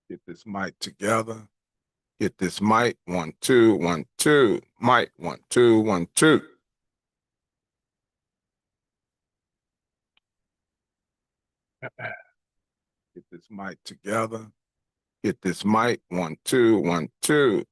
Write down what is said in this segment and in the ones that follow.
Get this mic together. Get this mic. 1, 2, 1, 2. Mic 1, 2, 1, 2. Get this mic together. Get this mic. 1, 2, 1, 2.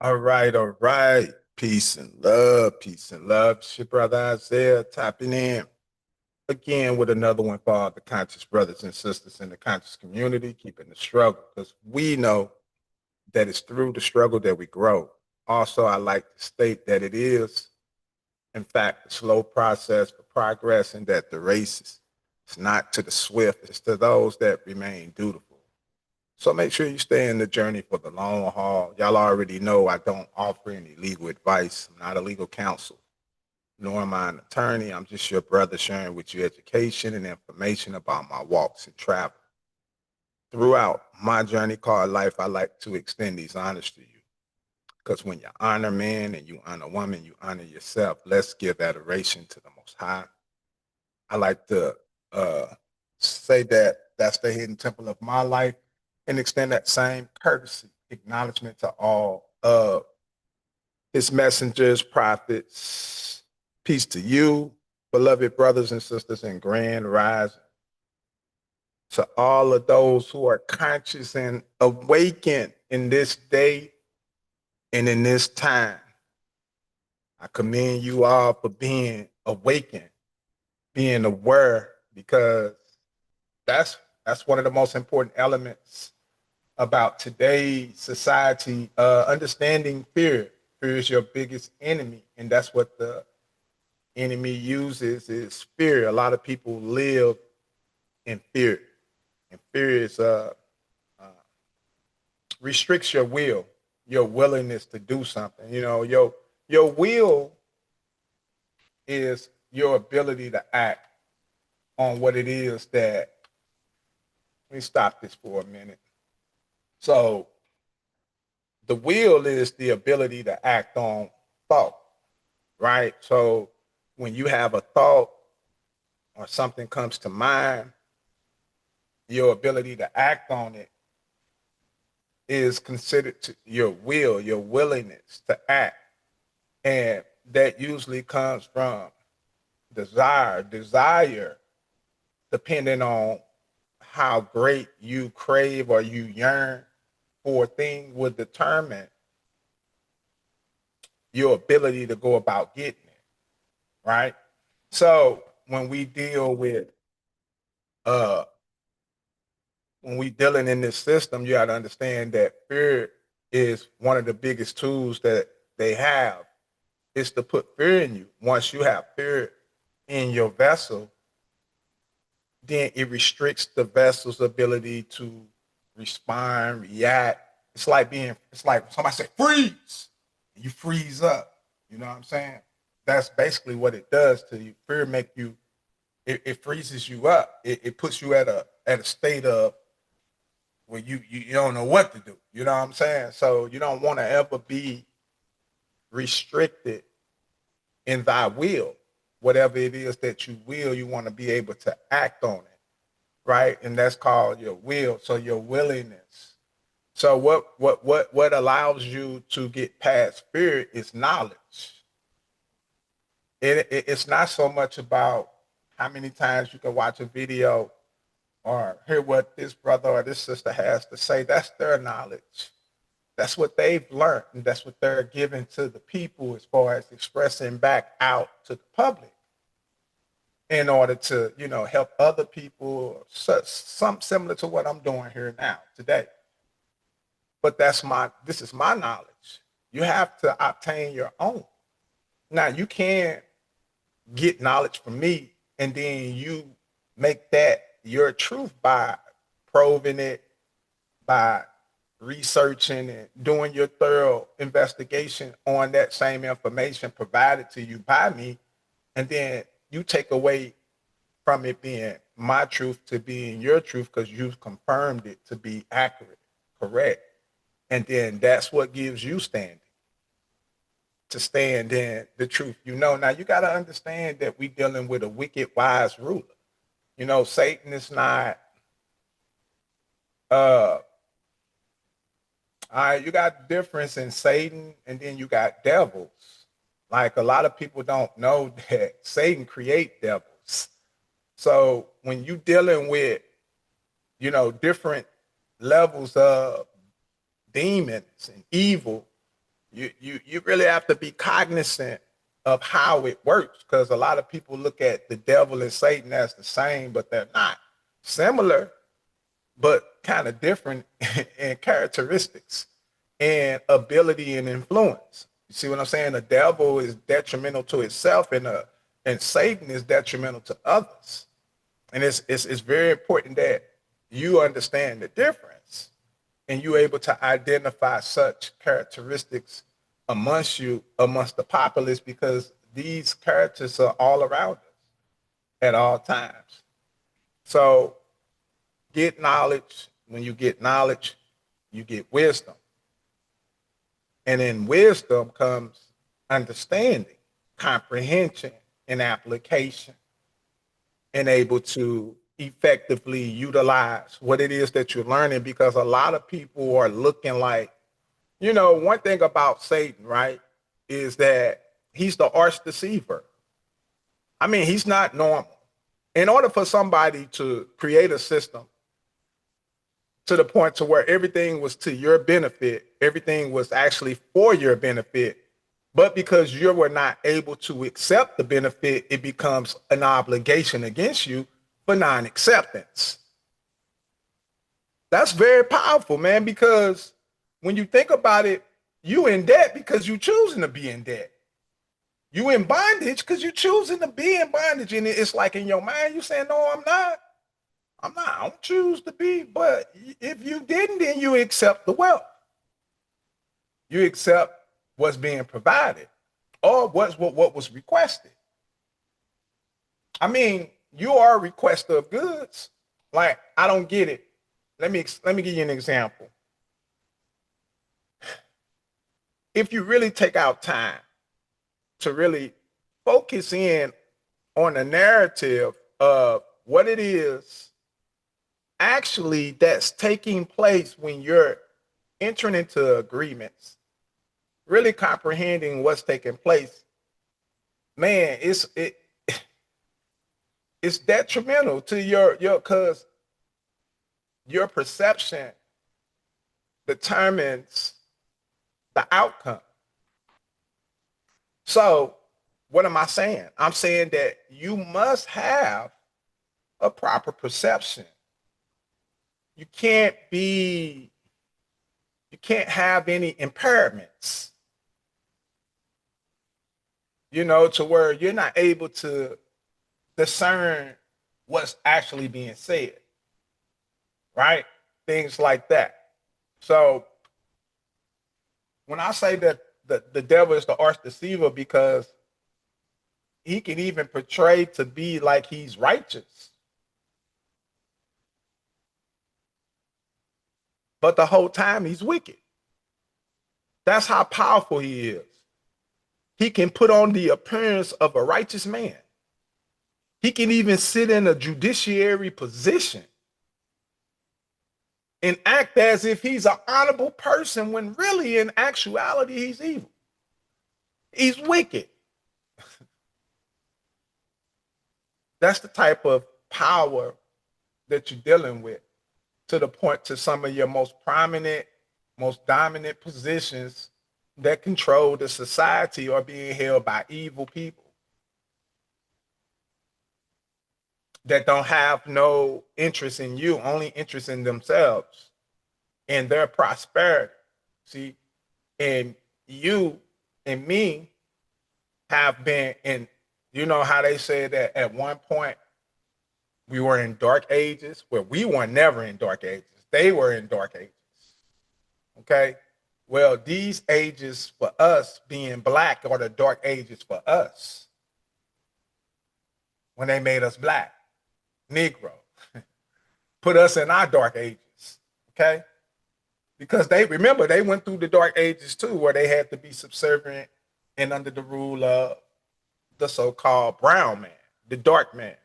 All right, all right. Peace and love, peace and love. It's your brother Isaiah tapping in again with another one for all the conscious brothers and sisters in the conscious community, keeping the struggle because we know that it's through the struggle that we grow. Also, I like to state that it is, in fact, a slow process for progress and that the race is it's not to the swift, it's to those that remain dutiful. So make sure you stay in the journey for the long haul. Y'all already know I don't offer any legal advice. I'm not a legal counsel, nor am I an attorney. I'm just your brother sharing with you education and information about my walks and travel. Throughout my journey called life, I like to extend these honors to you. Because when you honor man and you honor woman, you honor yourself. Let's give adoration to the Most High. I like to uh, say that that's the hidden temple of my life and extend that same courtesy, acknowledgement to all of his messengers, prophets. Peace to you, beloved brothers and sisters in grand rising. To all of those who are conscious and awakened in this day and in this time. I commend you all for being awakened, being aware, because that's that's one of the most important elements about today's society. Understanding fear. Fear is your biggest enemy, and that's what the enemy uses is fear. A lot of people live in fear, and fear is uh, restricts your willingness to do something. You know, your will is your ability to act on what it is that. Let me stop this for a minute. So the will is the ability to act on thought, right? So when you have a thought or something comes to mind, your ability to act on it is considered to your will, your willingness to act. And that usually comes from desire, depending on how great you crave or you yearn for a thing, would determine your ability to go about getting it, right? So uh when we dealing in this system, you got to understand that fear is one of the biggest tools that they have is to put fear in you. Once you have fear in your vessel, then it restricts the vessel's ability to respond, react. It's like somebody say freeze, you freeze up. You know what I'm saying? That's basically what it does to you. Fear make you, it freezes you up. It puts you at a state of where you don't know what to do. You know what I'm saying? So you don't want to ever be restricted in thy will. Whatever it is that you will, you want to be able to act on it, right? And that's called your will. So your willingness. So what allows you to get past fear is knowledge. It's not so much about how many times you can watch a video or hear what this brother or this sister has to say. That's their knowledge. That's what they've learned, and that's what they're giving to the people as far as expressing back out to the public. in order to, help other people, something similar to what I'm doing here now today. But this is my knowledge. You have to obtain your own. Now you can't get knowledge from me and then you make that your truth by probing it, by researching and doing your thorough investigation on that same information provided to you by me, and then you take away from it being my truth to being your truth because you've confirmed it to be accurate, correct. And then that's what gives you standing to stand in the truth. Now you got to understand that we dealing with a wicked, wise ruler. Satan is not, all right, you got difference in Satan and then you got devils. Like a lot of people don't know that Satan create devils. So when you dealing with, different levels of demons and evil, you really have to be cognizant of how it works, because a lot of people look at the devil and Satan as the same, but they're not. Similar, but kind of different in characteristics and ability and influence. You see what I'm saying? The devil is detrimental to itself, and Satan is detrimental to others. And it's very important that you understand the difference and you're able to identify such characteristics amongst the populace, because these characters are all around us at all times. So get knowledge. When you get knowledge, you get wisdom. And in wisdom comes understanding, comprehension, and application, and able to effectively utilize what it is that you're learning, because a lot of people are looking like, one thing about Satan, right, is that he's the arch deceiver. I mean, he's not normal. In order for somebody to create a system to the point to where everything was to your benefit, everything was actually for your benefit, but because you were not able to accept the benefit, it becomes an obligation against you for non-acceptance. That's very powerful, man, because when you think about it, you in debt because you choosing to be in debt. You in bondage because you choosing to be in bondage. And it's like in your mind, you saying, no, I'm not. I don't choose to be. But if you didn't, then you accept the wealth. You accept what's being provided or what was requested. I mean, you are a requester of goods. Like, I don't get it. Let me give you an example. If you really take out time to really focus in on the narrative of what it is actually that's taking place when you're entering into agreements, really comprehending what's taking place, man, it's detrimental to your because your perception determines the outcome. So what am I saying? I'm saying that you must have a proper perception. You can't have any impairments, to where you're not able to discern what's actually being said, right? Things like that. So when I say that the devil is the arch deceiver, because he can even portray to be like he's righteous, but the whole time he's wicked. That's how powerful he is. He can put on the appearance of a righteous man. He can even sit in a judiciary position and act as if he's an honorable person when really in actuality he's evil. He's wicked. That's the type of power that you're dealing with, to the point to some of your most prominent, most dominant positions that control the society are being held by evil people. that don't have no interest in you, only interest in themselves and their prosperity. See, and you and me have been in, you know how they say that at one point we were in dark ages? Well, we were never in dark ages. They were in dark ages. Okay. Well, these ages for us being black are the dark ages for us when they made us black, Negro, put us in our dark ages. Okay. Because they remember they went through the dark ages too, where they had to be subservient and under the rule of the so-called brown man, the dark man.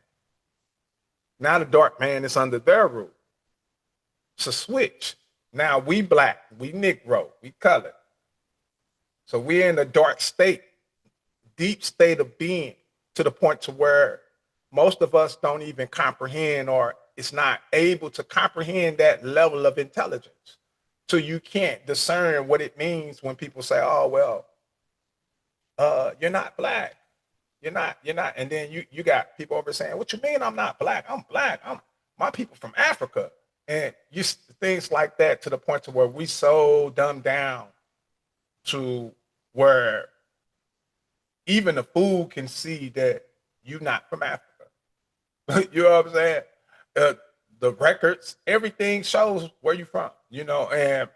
Now the dark man is under their rule. It's a switch. Now we black, we Negro, we colored. So we're in a dark state, deep state of being, to the point to where most of us don't even comprehend, or it's not able to comprehend that level of intelligence. So you can't discern what it means when people say, "Oh well, you're not black, you're not," and then you got people over saying, "What you mean I'm not black? I'm black. I'm my people from Africa," and you things like that, to the point to where we so dumbed down to where even the fool can see that you're not from Africa. You know what I'm saying? Uh, the records, everything shows where you're from, you know, and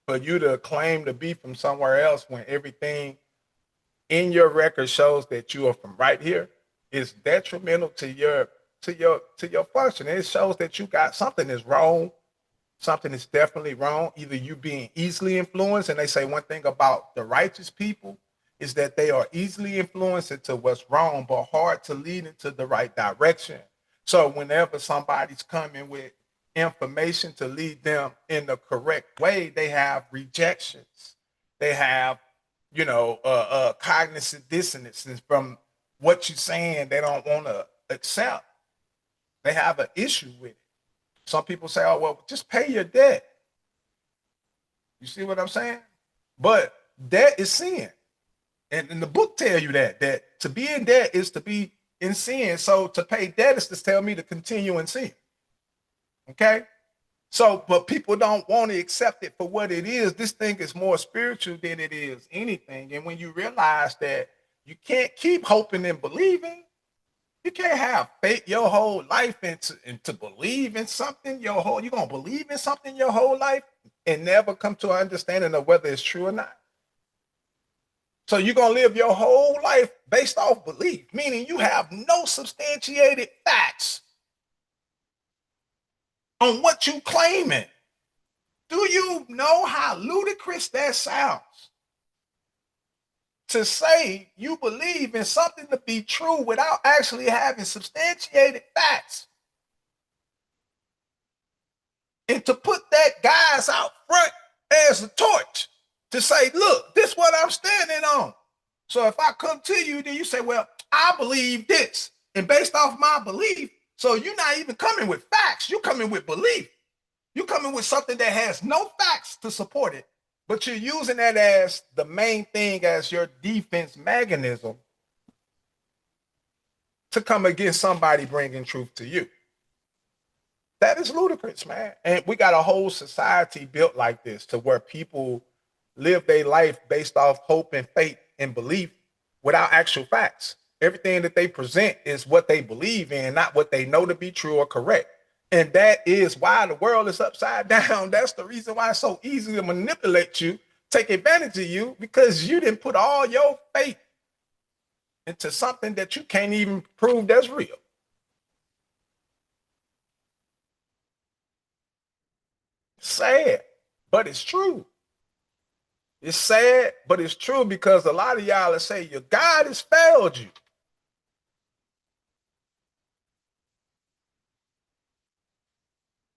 for you to claim to be from somewhere else when everything in your record shows that you are from right here is detrimental to your function. It shows that you got something is wrong. Something is definitely wrong. Either you being easily influenced, and they say one thing about the righteous people is that they are easily influenced into what's wrong, but hard to lead into the right direction. So whenever somebody's coming with information to lead them in the correct way, they have rejections. They have, cognitive dissonances from what you're saying. They don't want to accept. They have an issue with it. Some people say, "Oh, well, just pay your debt." You see what I'm saying? But debt is sin. And the book tell you that to be in debt is to be in sin. So to pay debt is to tell me to continue in sin. Okay? So, but people don't want to accept it for what it is. This thing is more spiritual than it is anything. And when you realize that you can't keep hoping and believing, you can't have faith your whole life and to believe in something you're gonna believe in something your whole life and never come to an understanding of whether it's true or not. So you're gonna live your whole life based off belief, meaning you have no substantiated facts on what you claiming. Do you know how ludicrous that sounds? To say you believe in something to be true without actually having substantiated facts. And to put that guys out front as a torch to say, "Look, this is what I'm standing on." So if I come to you, then you say, "Well, I believe this." And based off my belief, so you're not even coming with facts. You're coming with belief. You're coming with something that has no facts to support it, but you're using that as the main thing, as your defense mechanism to come against somebody bringing truth to you. That is ludicrous, man. And we got a whole society built like this, to where people live their life based off hope and faith and belief without actual facts. Everything that they present is what they believe in, not what they know to be true or correct. And that is why the world is upside down. That's the reason why it's so easy to manipulate you, take advantage of you, because you didn't put all your faith into something that you can't even prove that's real. Sad, but it's true. It's sad, but it's true, because a lot of y'all say your God has failed you.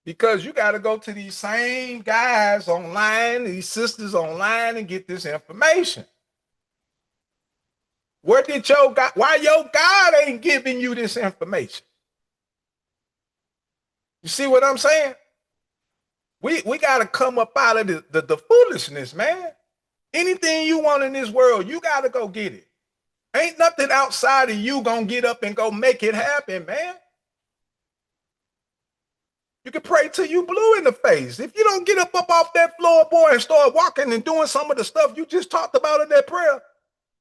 Because you got to go to these same guys online, these sisters online, and get this information. Where did your God, why your God ain't giving you this information? You see what I'm saying? We got to come up out of the foolishness, man. Anything you want in this world, you got to go get it. Ain't nothing outside of you gonna get up and go make it happen, man. You can pray till you blue in the face. If you don't get up off that floor, boy, and start walking and doing some of the stuff you just talked about in that prayer,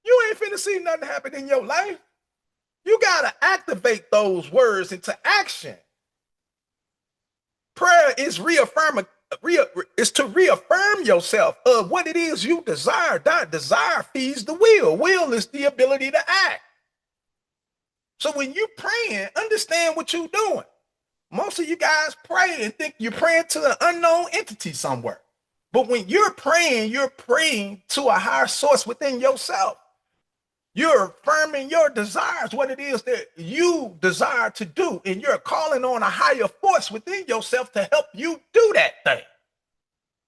you ain't finna see nothing happen in your life. You gotta activate those words into action. Prayer is is to reaffirm yourself of what it is you desire. That desire feeds the will. Will is the ability to act. So when you praying, understand what you're doing. Most of you guys pray and think you're praying to an unknown entity somewhere. But when you're praying to a higher source within yourself. You're affirming your desires, what it is that you desire to do, and you're calling on a higher force within yourself to help you do that thing.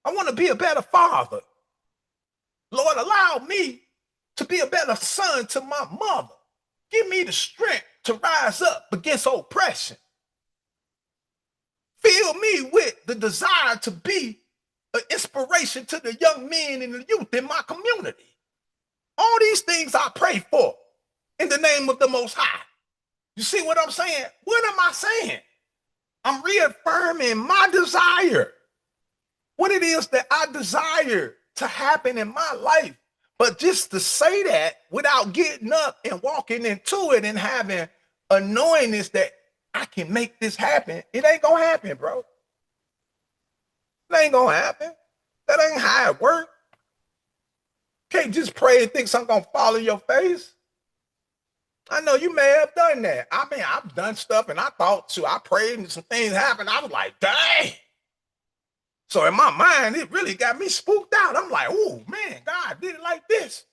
I want to be a better father. Lord, allow me to be a better son to my mother. Give me the strength to rise up against oppression. Fill me with the desire to be an inspiration to the young men and the youth in my community. All these things I pray for in the name of the Most High. You see what I'm saying? What am I saying? I'm reaffirming my desire. What it is that I desire to happen in my life. But just to say that without getting up and walking into it and having a knowingness that I can make this happen, it ain't gonna happen, bro. It ain't gonna happen. That ain't how it works. Can't just pray and think something gonna fall in your face. I know you may have done that. I mean, I've done stuff and I thought too. I prayed and some things happened. I was like, dang. So in my mind, it really got me spooked out. I'm like, oh man, God did it like this.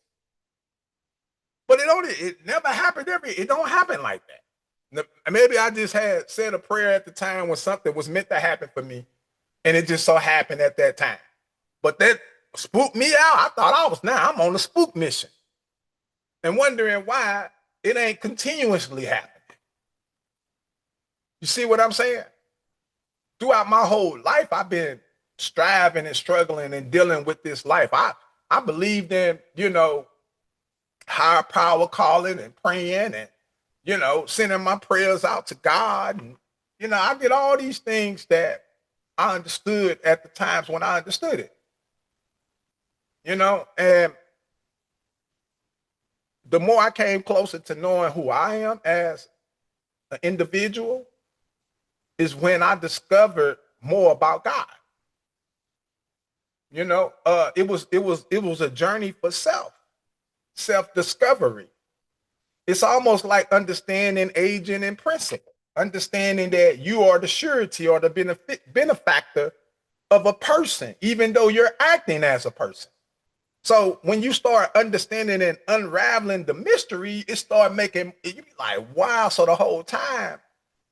But it never happened it don't happen like that. Maybe I just had said a prayer at the time when something was meant to happen for me. And it just so happened at that time. But that spooked me out. I thought I'm on a spook mission and wondering why it ain't continuously happening. You see what I'm saying? Throughout my whole life, I've been striving and struggling and dealing with this life. I believed in, higher power calling and praying and, sending my prayers out to God. And, I did all these things that I understood at the times when I understood it. And the more I came closer to knowing who I am as an individual is when I discovered more about God. It was a journey for self-discovery. It's almost like understanding aging in principle, understanding that you are the surety or the benefactor of a person, even though you're acting as a person. So when you start understanding and unraveling the mystery, it start making you be like, wow. So the whole time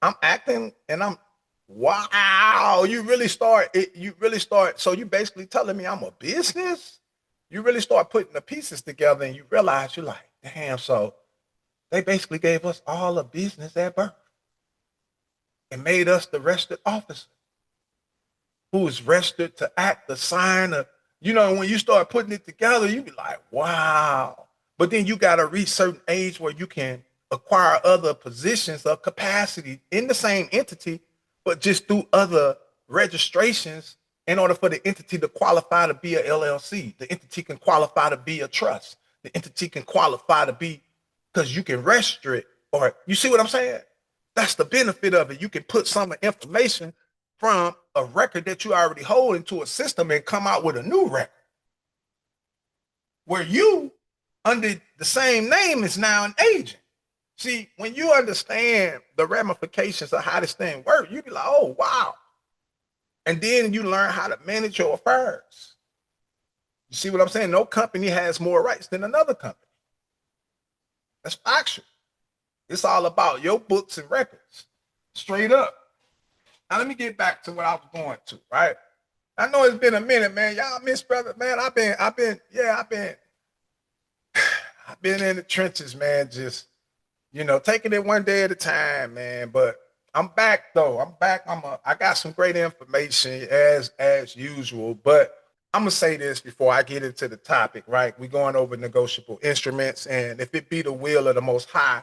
I'm acting and I'm wow. You really start. So you basically telling me I'm a business. You really start putting the pieces together and you realize you're like, damn. So they basically gave us all a business at birth and made us the registered officer who is registered to act the sign of. When you start putting it together, you be like, wow. But then you got to reach certain age where you can acquire other positions of capacity in the same entity, but just through other registrations in order for the entity to qualify to be a LLC. The entity can qualify to be a trust. The entity can qualify to be, because you can register it, or you see what I'm saying? That's the benefit of it. You can put some information from a record that you already hold into a system and come out with a new record where you under the same name is now an agent. See, when you understand the ramifications of how this thing works, you be like, oh, wow. And then you learn how to manage your affairs. You see what I'm saying? No company has more rights than another company. That's factual. It's all about your books and records, straight up. Now let me get back to what I was going to, right? I know it's been a minute, man. Y'all miss brother, man. I've been in the trenches, man. Just, taking it one day at a time, man. But I'm back though. I'm back. I got some great information as usual. But I'm gonna say this before I get into the topic, right? We're going over negotiable instruments, and if it be the will of the Most High,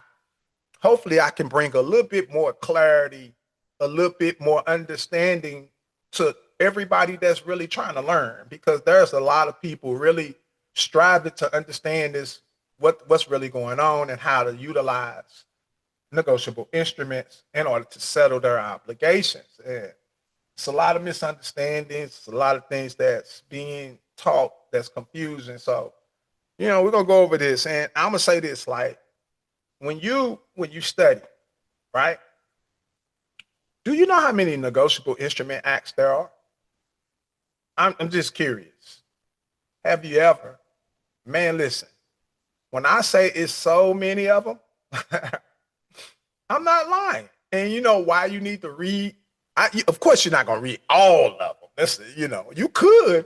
hopefully I can bring a little bit more clarity a little bit more understanding to everybody that's really trying to learn, because there's a lot of people really striving to understand this, what's really going on and how to utilize negotiable instruments in order to settle their obligations. And it's a lot of misunderstandings, it's a lot of things that's being taught that's confusing. So, we're gonna go over this, and I'm gonna say this: like, when you study, right? Do you know how many negotiable instrument acts there are? I'm just curious. Have you ever, man? Listen, when I say it's so many of them, I'm not lying. And you know why you need to read? Of course, you're not gonna read all of them. You could.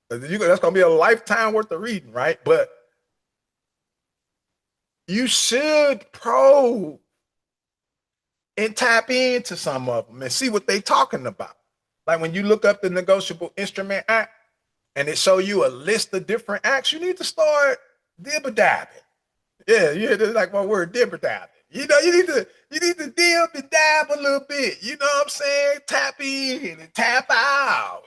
That's gonna be a lifetime worth of reading, right? But you should probe and tap into some of them and see what they're talking about. Like when you look up the Negotiable Instrument Act and it show you a list of different acts, you need to start dibber-dabbing. Yeah, that's like my word, dibber-dabbing. You need to dib and dab a little bit. You know what I'm saying? Tap in and tap out.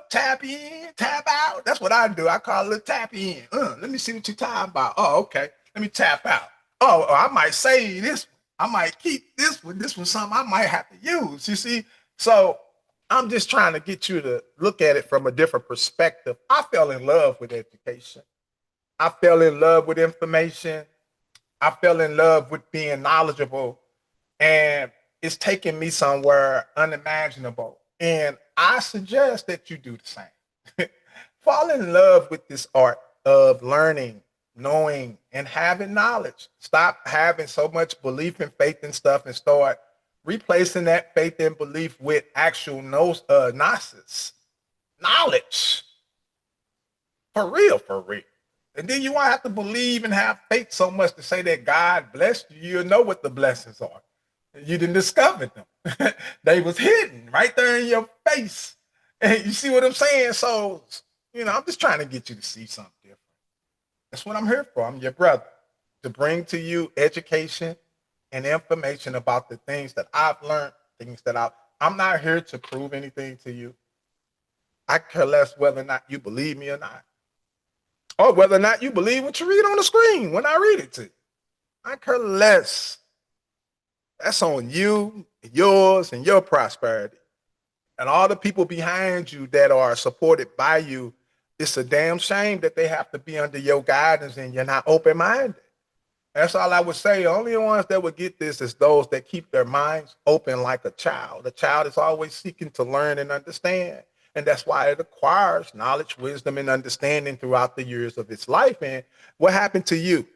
Tap in, tap out. That's what I do. I call it tap in. Let me see what you're talking about. Oh, okay. Let me tap out. Oh, I might say this. I might keep this one. This one's something I might have to use. You see? So I'm just trying to get you to look at it from a different perspective. I fell in love with education. I fell in love with information. I fell in love with being knowledgeable, and it's taking me somewhere unimaginable. And I suggest that you do the same. Fall in love with this art of learning, knowing, and having knowledge. Stop having so much belief and faith in stuff and start replacing that faith and belief with actual gnosis, knowledge. For real, for real. And then you won't have to believe and have faith so much to say that God blessed you. You'll know what the blessings are. You didn't discover them. They was hidden right there in your face. And you see what I'm saying? So, I'm just trying to get you to see something different. That's what I'm here for. I'm your brother, to bring to you education and information about the things that I've learned, I'm not here to prove anything to you. I care less whether or not you believe me or not, or whether or not you believe what you read on the screen when I read it to you. I care less. That's on you, yours, and your prosperity. And all the people behind you that are supported by you, it's a damn shame that they have to be under your guidance and you're not open-minded. That's all I would say. Only the ones that would get this is those that keep their minds open like a child. A child is always seeking to learn and understand. And that's why it acquires knowledge, wisdom, and understanding throughout the years of its life. And what happened to you?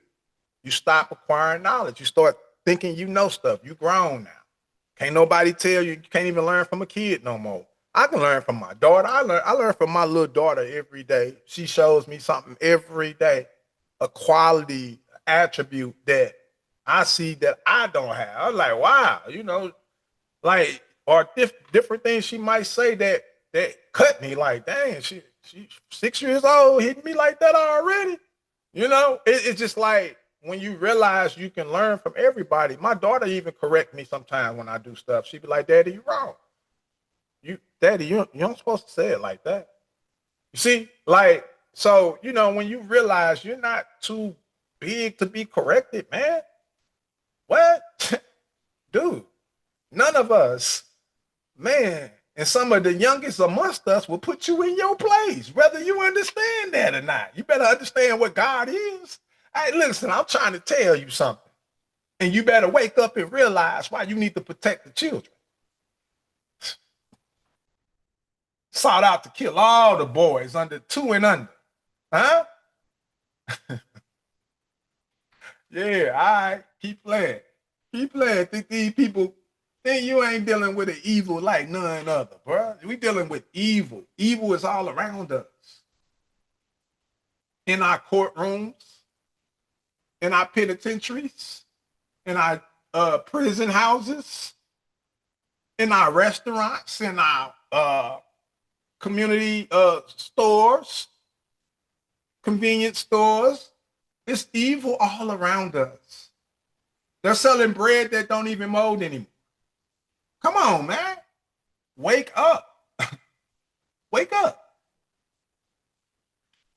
You stop acquiring knowledge. You start thinking you know stuff. You grown now. Can't nobody tell you. You can't even learn from a kid no more. I can learn from my daughter. I learn from my little daughter every day. She shows me something every day, a quality attribute that I see that I don't have. I'm like, wow, like, or different things she might say that cut me. Like, dang, she's 6 years old, hitting me like that already. It's just like when you realize you can learn from everybody. My daughter even correct me sometimes when I do stuff. She be like, Daddy, you wrong. Daddy, you aren't supposed to say it like that. You see, like, so, when you realize you're not too big to be corrected, man. What? Dude, none of us, man, and some of the youngest amongst us will put you in your place, whether you understand that or not. You better understand what God is. Hey, listen, I'm trying to tell you something. And you better wake up and realize why you need to protect the children. Sought out to kill all the boys under 2 and under. Huh? Yeah, all right. Keep playing. Keep playing. Think these people think you ain't dealing with an evil like none other, bro. We dealing with evil. Evil is all around us. In our courtrooms, in our penitentiaries, in our prison houses, in our restaurants, in our community stores, convenience stores. It's evil all around us. They're selling bread that don't even mold anymore. Come on, man. Wake up. Wake up.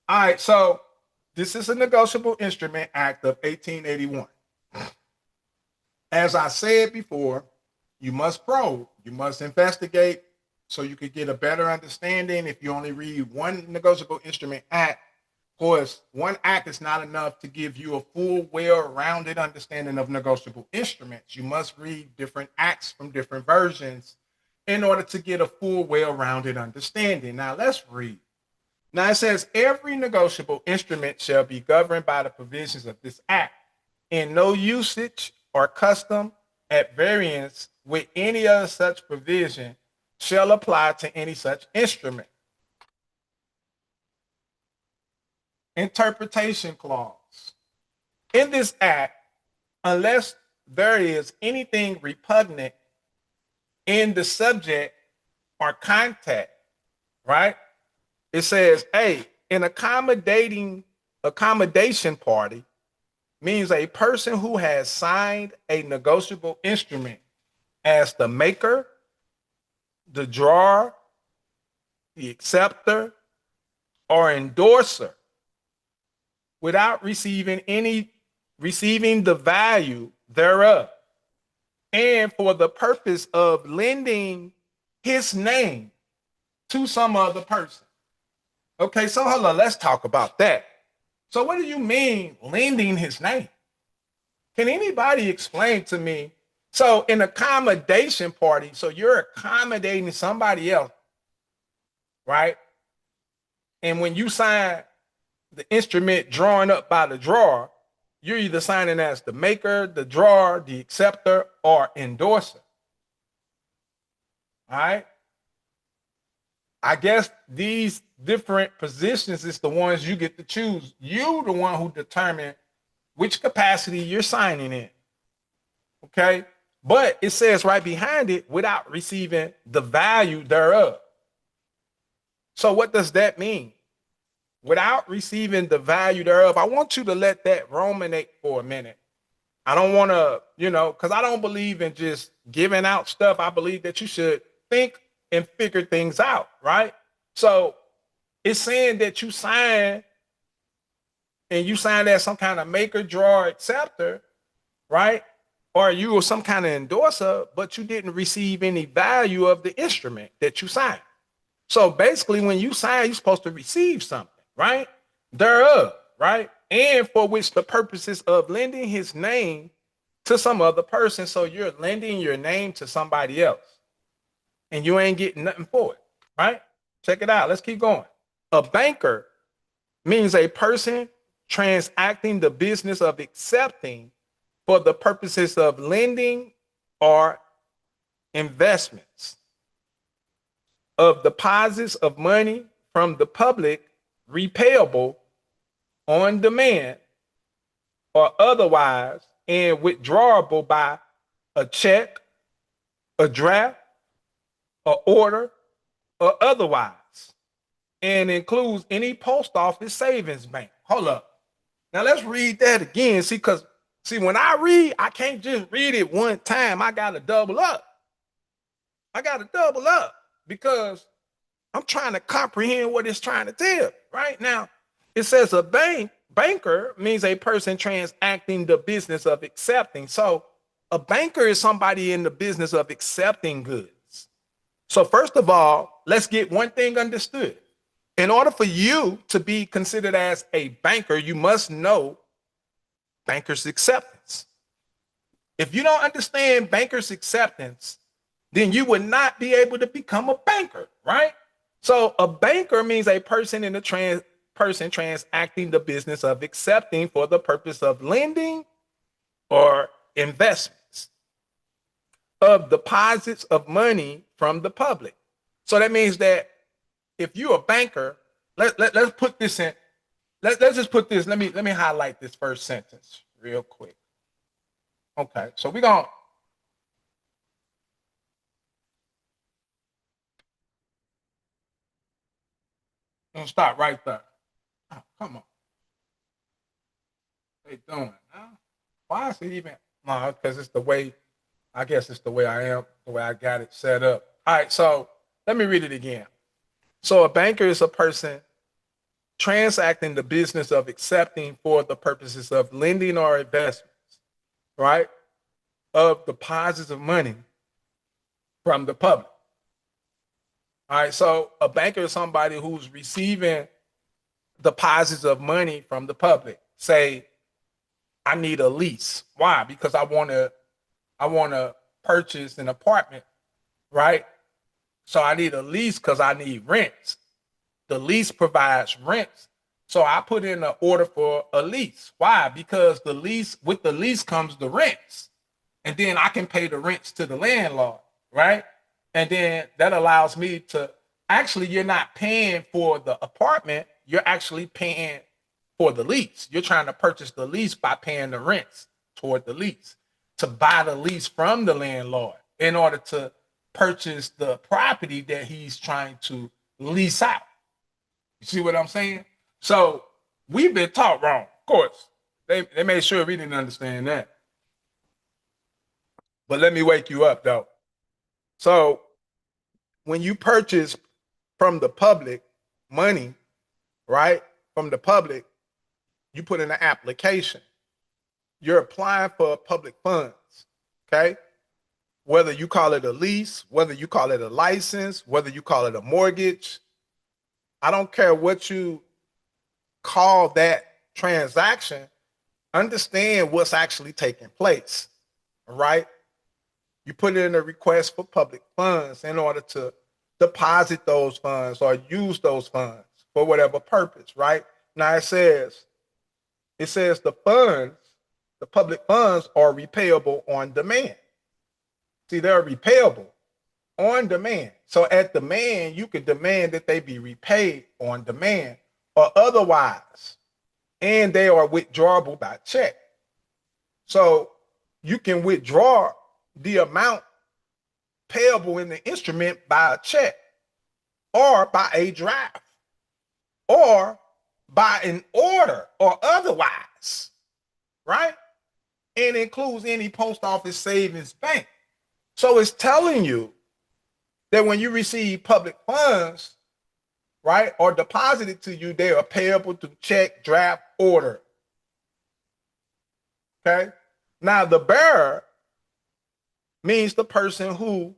All right, so this is a Negotiable Instrument Act of 1881. As I said before, you must probe, you must investigate so you could get a better understanding. If you only read one Negotiable Instrument Act, of course, one act is not enough to give you a full, well-rounded understanding of negotiable instruments. You must read different acts from different versions in order to get a full, well-rounded understanding. Now, let's read. Now, it says, every negotiable instrument shall be governed by the provisions of this act, and no usage or custom at variance with any other such provision shall apply to any such instrument. Interpretation clause. In this act, unless there is anything repugnant in the subject or content, right? It says, hey, an accommodation party means a person who has signed a negotiable instrument as the maker, the drawer, the acceptor, or endorser without receiving the value thereof, and for the purpose of lending his name to some other person. Okay, so hold on, let's talk about that. So what do you mean lending his name? Can anybody explain to me? So an accommodation party, so you're accommodating somebody else, right? And when you sign the instrument drawn up by the drawer, you're either signing as the maker, the drawer, the acceptor, or endorser. All right. I guess these different positions is the ones you get to choose. You the one who determine which capacity you're signing in. Okay. But it says right behind it, without receiving the value thereof. So what does that mean? Without receiving the value thereof. I want you to let that ruminate for a minute. I don't want to, because I don't believe in just giving out stuff. I believe that you should think and figure things out, right? So it's saying that you sign as some kind of maker, drawer, acceptor, right? Or you were some kind of endorser, but you didn't receive any value of the instrument that you signed. So basically, when you sign, you're supposed to receive something, right? Thereof, right? And for which the purposes of lending his name to some other person. So you're lending your name to somebody else and you ain't getting nothing for it, right? Check it out. Let's keep going. A banker means a person transacting the business of accepting for the purposes of lending or investments, of deposits of money from the public repayable on demand or otherwise and withdrawable by a check, a draft, an order, or otherwise, and includes any post office savings bank. Hold up. Now let's read that again. Because when I read, I can't just read it one time. I got to double up. Because I'm trying to comprehend what it's trying to tell. Right now, it says a banker means a person transacting the business of accepting. So a banker is somebody in the business of accepting goods. So first of all, let's get one thing understood. In order for you to be considered as a banker, you must know banker's acceptance. If you don't understand banker's acceptance, then you would not be able to become a banker, right? So a banker means a person in the person transacting the business of accepting for the purpose of lending or investments, of deposits of money from the public. So that means that if you're a banker, let's put this in. Let's just put this. Let me highlight this first sentence real quick. Okay, so we're gonna stop right there. Oh, come on, what they doing? Huh? Why is it even? No, because it's the way I guess it's the way I am, the way I got it set up. All right, so let me read it again. So a banker is a person transacting the business of accepting for the purposes of lending or investments, right? Of deposits of money from the public. All right, so a banker is somebody who's receiving deposits of money from the public. Say, I need a lease. Why? Because I want to purchase an apartment, right? So I need a lease because I need rents. The lease provides rents. So I put in an order for a lease. Why? Because with the lease comes the rents. And then I can pay the rents to the landlord, right? And then that allows me to, actually, you're not paying for the apartment, you're actually paying for the lease. You're trying to purchase the lease by paying the rents toward the lease, to buy the lease from the landlord in order to purchase the property that he's trying to lease out. You see what I'm saying? So we've been taught wrong. Of course, they made sure we didn't understand that. But let me wake you up, though. So when you purchase from the public money, right, from the public, you put in an application. You're applying for public funds, okay? Whether you call it a lease, whether you call it a license, whether you call it a mortgage, I don't care what you call that transaction, understand what's actually taking place, all right? You put in a request for public funds in order to deposit those funds or use those funds for whatever purpose, right? Now it says the funds, the public funds are repayable on demand. See, they're repayable on demand. So at demand, you could demand that they be repaid on demand or otherwise, and they are withdrawable by check. So you can withdraw the amount payable in the instrument by a check or by a draft or by an order or otherwise, right? And includes any post office savings bank. So it's telling you that when you receive public funds, right, or deposited to you, they are payable through check, draft, order. Okay? Now, the bearer means the person who,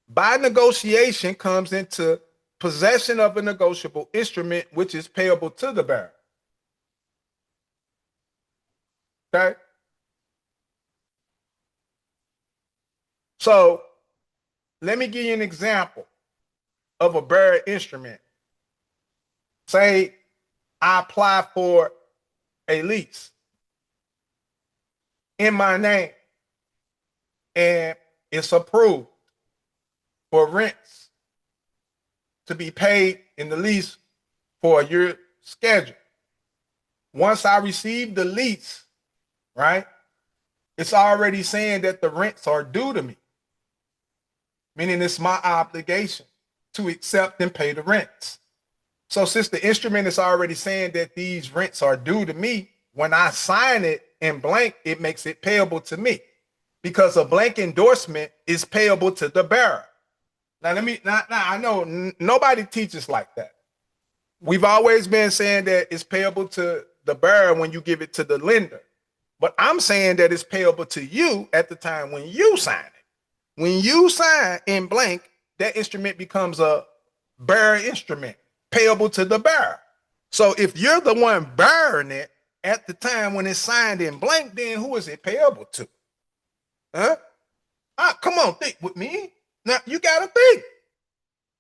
by negotiation, comes into possession of a negotiable instrument which is payable to the bearer. Okay? So, let me give you an example of a bearer instrument. Say I apply for a lease in my name and it's approved for rents to be paid in the lease for a year schedule. Once I receive the lease, right, it's already saying that the rents are due to me, meaning it's my obligation to accept and pay the rents. So since the instrument is already saying that these rents are due to me, when I sign it in blank, it makes it payable to me, because a blank endorsement is payable to the bearer. Now, I know nobody teaches like that. We've always been saying that it's payable to the bearer when you give it to the lender. But I'm saying that it's payable to you at the time when you sign it. When you sign in blank, that instrument becomes a bearer instrument, payable to the bearer. So if you're the one bearing it at the time when it's signed in blank, then who is it payable to? Huh? Come on, think with me. Now, you got to think.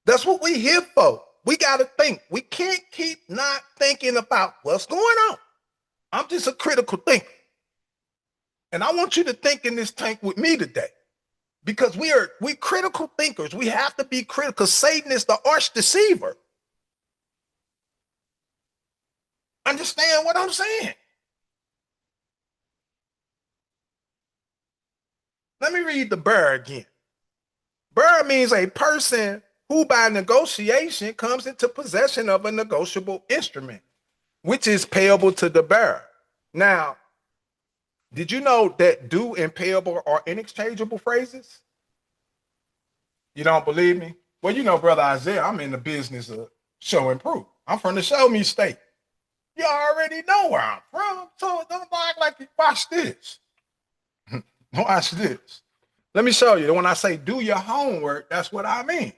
That's what we here for. We got to think. We can't keep not thinking about what's going on. I'm just a critical thinker. And I want you to think in this tank with me today, because we critical thinkers. We have to be critical. Satan is the arch deceiver. Understand what I'm saying? Let me read the bearer again. Bearer means a person who by negotiation comes into possession of a negotiable instrument, which is payable to the bearer. Now, Did you know that due and payable are interchangeable phrases? You don't believe me? Well, you know, Brother Isaiah, I'm in the business of show and prove. I'm from the show me state. You already know where I'm from, so don't act like you watch this. Watch this. Let me show you. When I say do your homework, that's what I mean.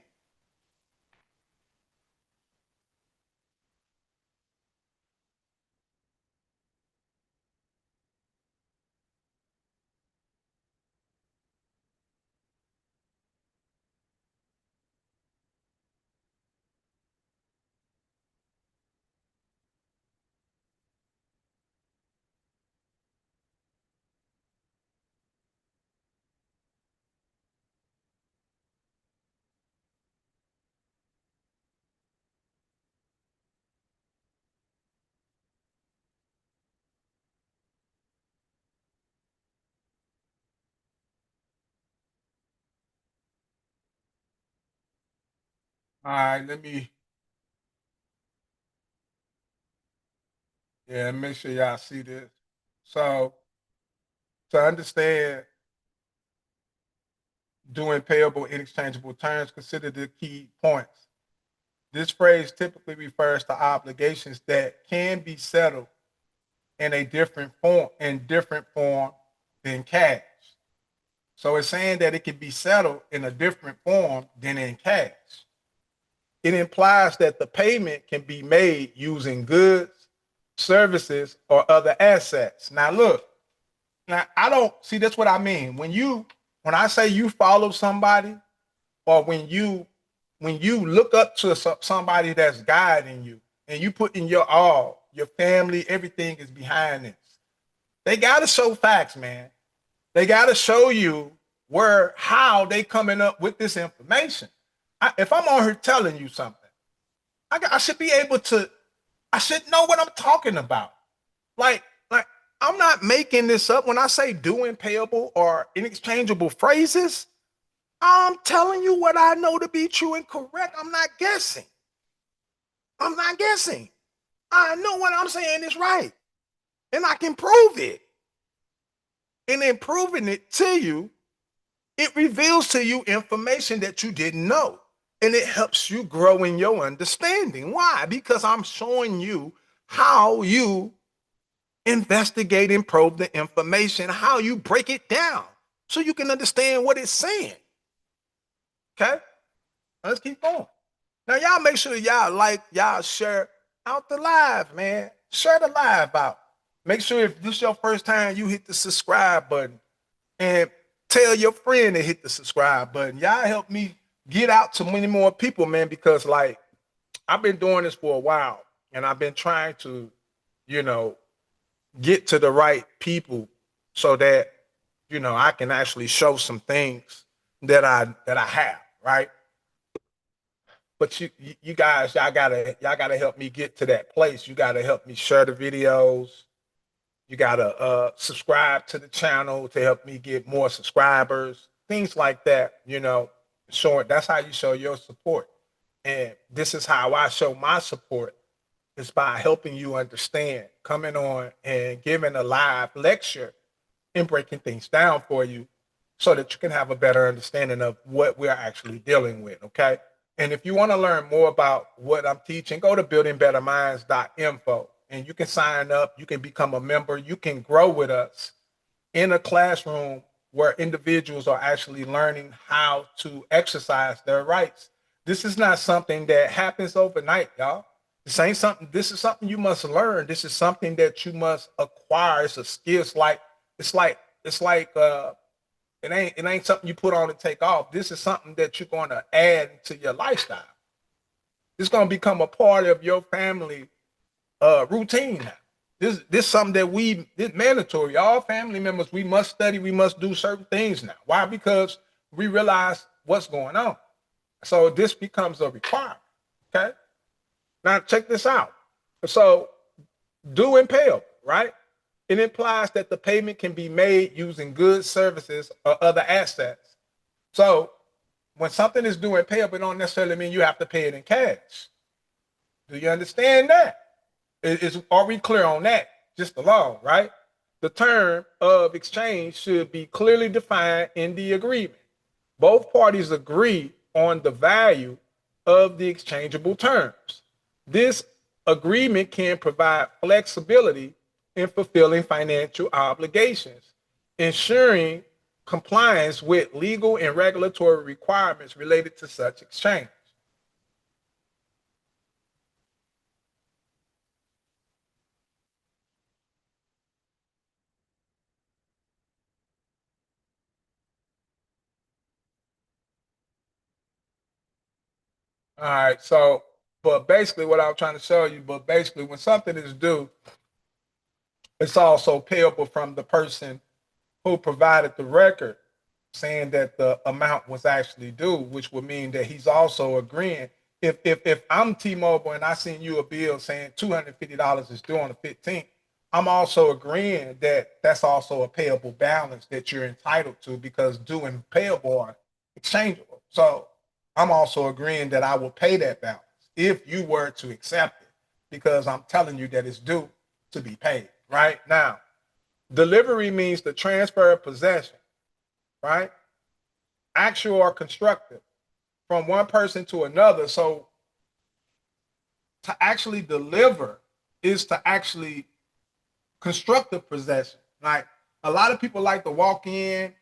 All right, make sure y'all see this. So to understand doing payable interchangeable terms, consider the key points. This phrase typically refers to obligations that can be settled in a different form than cash. So it's saying that it can be settled in a different form than in cash. It implies that the payment can be made using goods, services, or other assets. Now look, now I don't see that's what I mean. When I say you follow somebody, or when you look up to somebody that's guiding you and you put in your all, your family, everything is behind this. They got to show facts, man. They got to show you how they coming up with this information. If I'm on here telling you something, I should be able to. I should know what I'm talking about. Like I'm not making this up when I say doing payable or interchangeable phrases. I'm telling you what I know to be true and correct. I'm not guessing. I'm not guessing. I know what I'm saying is right, and I can prove it. And in proving it to you, it reveals to you information that you didn't know. And it helps you grow in your understanding. Why? Because I'm showing you how you investigate and probe the information, how you break it down so you can understand what it's saying. Okay? Let's keep going. Now, y'all make sure y'all share out the live, man. Share the live out. Make sure if this is your first time, you hit the subscribe button and tell your friend to hit the subscribe button. Y'all help me get out to many more people, man, because like I've been doing this for a while and I've been trying to, you know, get to the right people so that, I can actually show some things that I have, right? But you guys, y'all gotta help me get to that place. You gotta help me share the videos. You gotta subscribe to the channel to help me get more subscribers, things like that. Showing that's how you show your support. And this is how I show my support is by helping you understand, coming on and giving a live lecture and breaking things down for you so that you can have a better understanding of what we're actually dealing with. Okay. And if you want to learn more about what I'm teaching, go to buildingbetterminds.info and you can sign up. You can become a member. You can grow with us in a classroom where individuals are actually learning how to exercise their rights. This is not something that happens overnight, y'all. This is something you must learn. This is something that you must acquire. It's a skill. It's like it ain't something you put on and take off. This is something that you're going to add to your lifestyle. It's going to become a part of your family routine now. This is something this mandatory. All family members, we must study, we must do certain things now. Why? Because we realize what's going on. So this becomes a requirement. Okay. Now check this out. So due and payable, right? It implies that the payment can be made using goods, services, or other assets. So when something is due and payable, it don't necessarily mean you have to pay it in cash. Do you understand that? Are we clear on that? Just alone, right? The term of exchange should be clearly defined in the agreement. Both parties agree on the value of the exchangeable terms. This agreement can provide flexibility in fulfilling financial obligations, ensuring compliance with legal and regulatory requirements related to such exchange. All right, so, but basically what I was trying to show you, but basically when something is due, it's also payable from the person who provided the record saying that the amount was actually due, which would mean that he's also agreeing. If I'm T-Mobile and I send you a bill saying $250 is due on the 15th, I'm also agreeing that that's also a payable balance that you're entitled to because due and payable are exchangeable. So I'm also agreeing that I will pay that balance if you were to accept it because I'm telling you that it's due to be paid. Right now, delivery means the transfer of possession, right? Actual or constructive from one person to another. So to actually deliver is to actually constructive possession. Like a lot of people like to walk in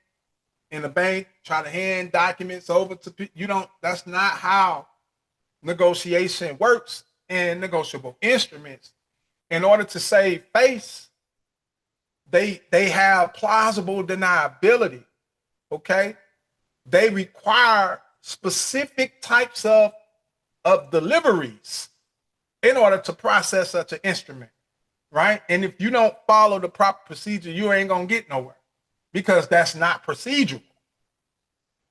the bank, try to hand documents over to people. You don't, that's not how negotiation works in negotiable instruments. In order to save face, they have plausible deniability. Okay. They require specific types of deliveries in order to process such an instrument, right? And if you don't follow the proper procedure, you ain't gonna get nowhere because that's not procedural.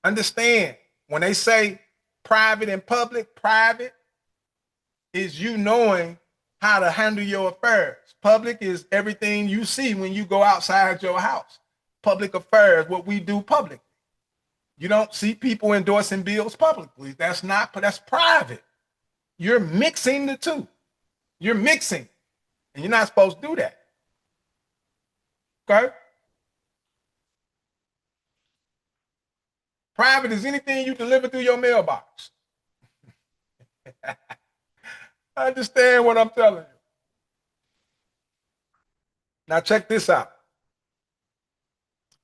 Understand when they say private and public, private is you knowing how to handle your affairs. Public is everything you see when you go outside your house. Public affairs, what we do public. You don't see people endorsing bills publicly. That's private. You're mixing the two. You're mixing, and you're not supposed to do that. Okay? Private is anything you deliver through your mailbox. Understand what I'm telling you. Now check this out.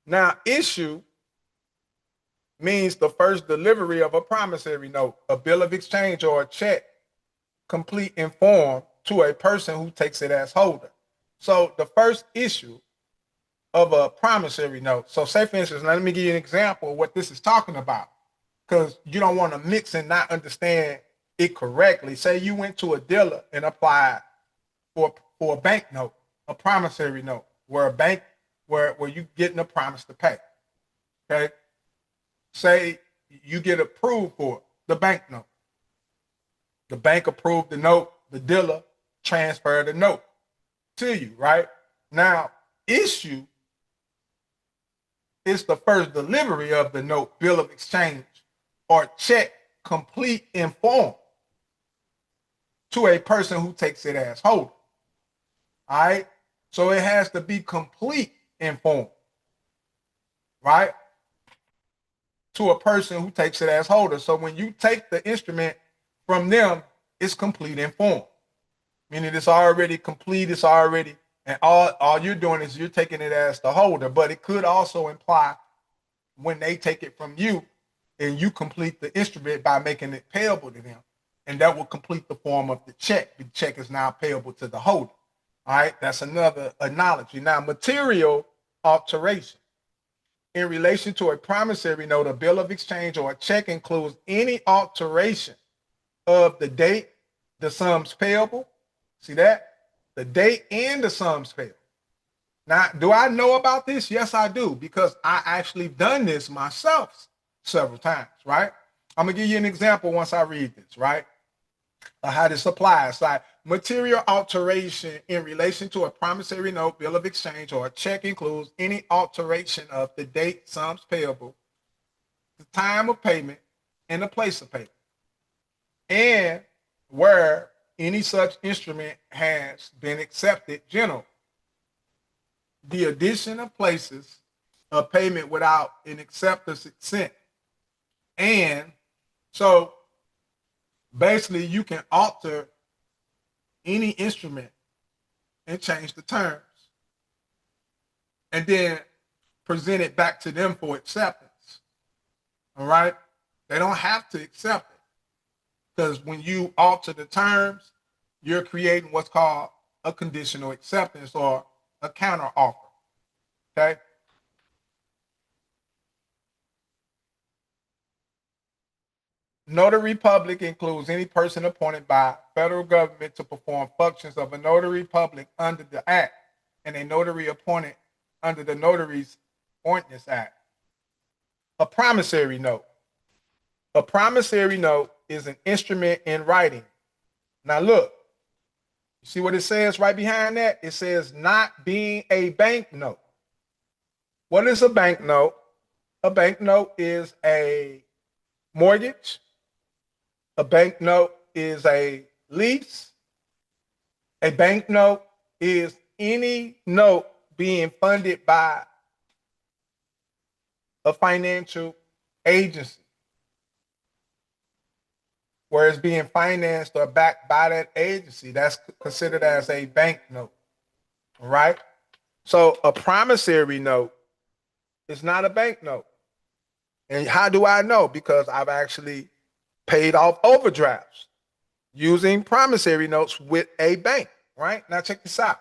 Now, issue means the first delivery of a promissory note, a bill of exchange, or a check, complete in form to a person who takes it as holder. So the first issue of a promissory note. So say for instance, let me give you an example of what this is talking about because you don't want to mix and not understand it correctly. Say you went to a dealer and applied for a bank note, a promissory note, where a bank where you getting a promise to pay. Okay. Say you get approved for it, the bank note. The bank approved the note, the dealer transferred the note to you, right? Now, issue is the first delivery of the note, bill of exchange, or check complete in form to a person who takes it as holder. All right. So it has to be complete in form, right? To a person who takes it as holder. So when you take the instrument from them, it's complete in form, meaning it's already complete, it's already, and all you're doing is you're taking it as the holder. But it could also imply when they take it from you and you complete the instrument by making it payable to them, and that will complete the form of the check. The check is now payable to the holder. All right, that's another analogy. Now, material alteration. In relation to a promissory note, a bill of exchange, or a check includes any alteration of the date, the sums payable. See that? The date and the sums payable. Now, do I know about this? Yes, I do, because I actually done this myself several times, right? I'm gonna give you an example once I read this, right? How this applies. Like material alteration in relation to a promissory note, bill of exchange, or a check includes any alteration of the date, sums payable, the time of payment, and the place of payment, and where any such instrument has been accepted generally. the addition of places of payment without an acceptor's consent. And so basically you can alter any instrument and change the terms and then present it back to them for acceptance. All right? They don't have to accept it because when you alter the terms, you're creating what's called a conditional acceptance or a counter offer. Okay? Notary public includes any person appointed by federal government to perform functions of a notary public under the Act and a notary appointed under the Notaries Ordinance Act. A promissory note. A promissory note is an instrument in writing. Now look, you see what it says right behind that? It says not being a bank note. What is a bank note? A bank note is a mortgage. A bank note is a lease. A bank note is any note being funded by a financial agency, where it's being financed or backed by that agency. That's considered as a bank note, right? So a promissory note is not a bank note. And how do I know? Because I've actually paid off overdrafts using promissory notes with a bank, right? Now check this out.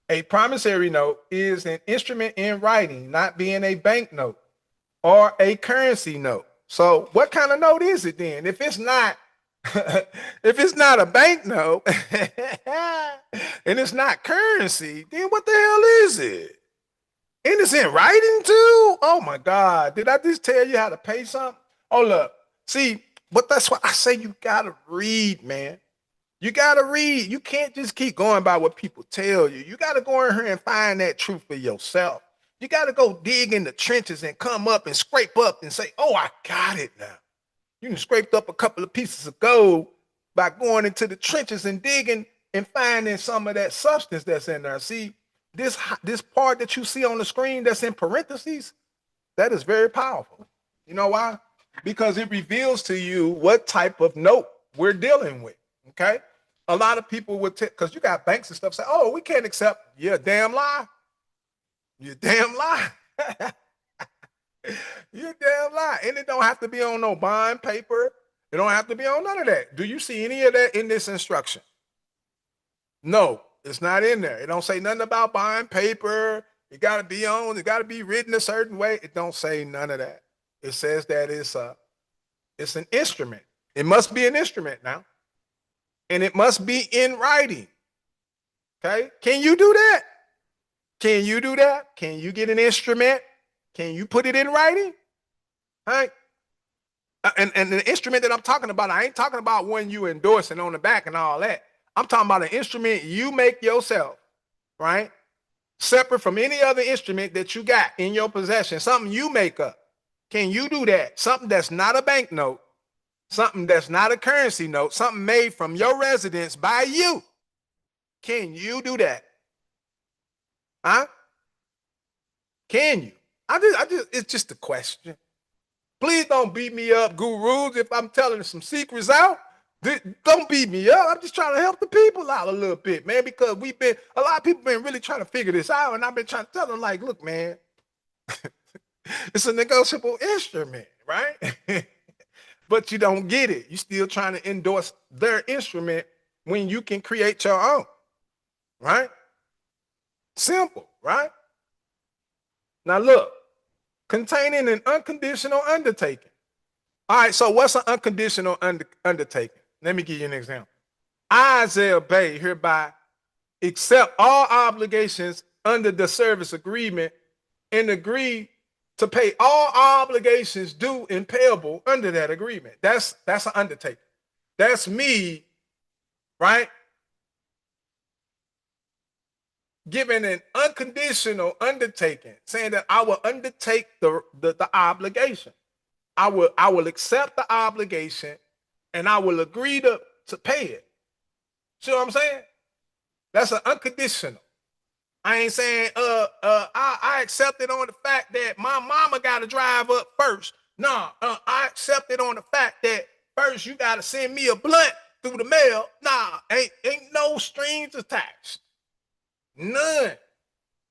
A promissory note is an instrument in writing, not being a bank note or a currency note. So what kind of note is it then? If it's not if it's not a bank note and it's not currency, then what the hell is it? And it's in writing too? Oh my God. Did I just tell you how to pay something? Oh, look. See, but that's why I say you gotta read, man. You gotta read. You can't just keep going by what people tell you. You gotta go in here and find that truth for yourself. You gotta go dig in the trenches and come up and scrape up and say, oh, I got it now. You can scrape up a couple of pieces of gold by going into the trenches and digging and finding some of that substance that's in there. See, this part that you see on the screen that's in parentheses, that is very powerful. You know why? Because it reveals to you what type of note we're dealing with. Okay. A lot of people would, because you got banks and stuff say, oh, we can't accept. You're a damn lie. You're a damn lie. You're a damn lie. And it don't have to be on no bond paper. It don't have to be on none of that. Do you see any of that in this instruction? No, it's not in there. It don't say nothing about buying paper. It got to be on. It got to be written a certain way. It don't say none of that. It says that it's an instrument. It must be an instrument now. And it must be in writing. Okay? Can you do that? Can you do that? Can you get an instrument? Can you put it in writing? Right? And the instrument that I'm talking about, I ain't talking about one you endorsing on the back and all that. I'm talking about an instrument you make yourself, right? Separate from any other instrument that you got in your possession, something you make up. Can you do that? Something that's not a bank note, something that's not a currency note, something made from your residence by you. Can you do that? Huh? Can you? It's just a question. Please don't beat me up, gurus, if I'm telling some secrets out. Don't beat me up. I'm just trying to help the people out a little bit, man, because a lot of people been really trying to figure this out, and I've been trying to tell them, like, look, man, it's a negotiable instrument, right? But you don't get it. You still trying to endorse their instrument when you can create your own, right? Simple, right? Now look, containing an unconditional undertaking. All right, so what's an unconditional undertaking? Let me give you an example. I, Isaiah Bay, hereby accept all obligations under the service agreement and agree to pay all obligations due and payable under that agreement. That's an undertaking. That's me, right? Giving an unconditional undertaking, saying that I will undertake the obligation. I will accept the obligation and I will agree to pay it. See what I'm saying? That's an unconditional. I ain't saying I accept it on the fact that my mama got to drive up first. Nah, I accept it on the fact that first you got to send me a blunt through the mail. Nah, ain't no strings attached. None.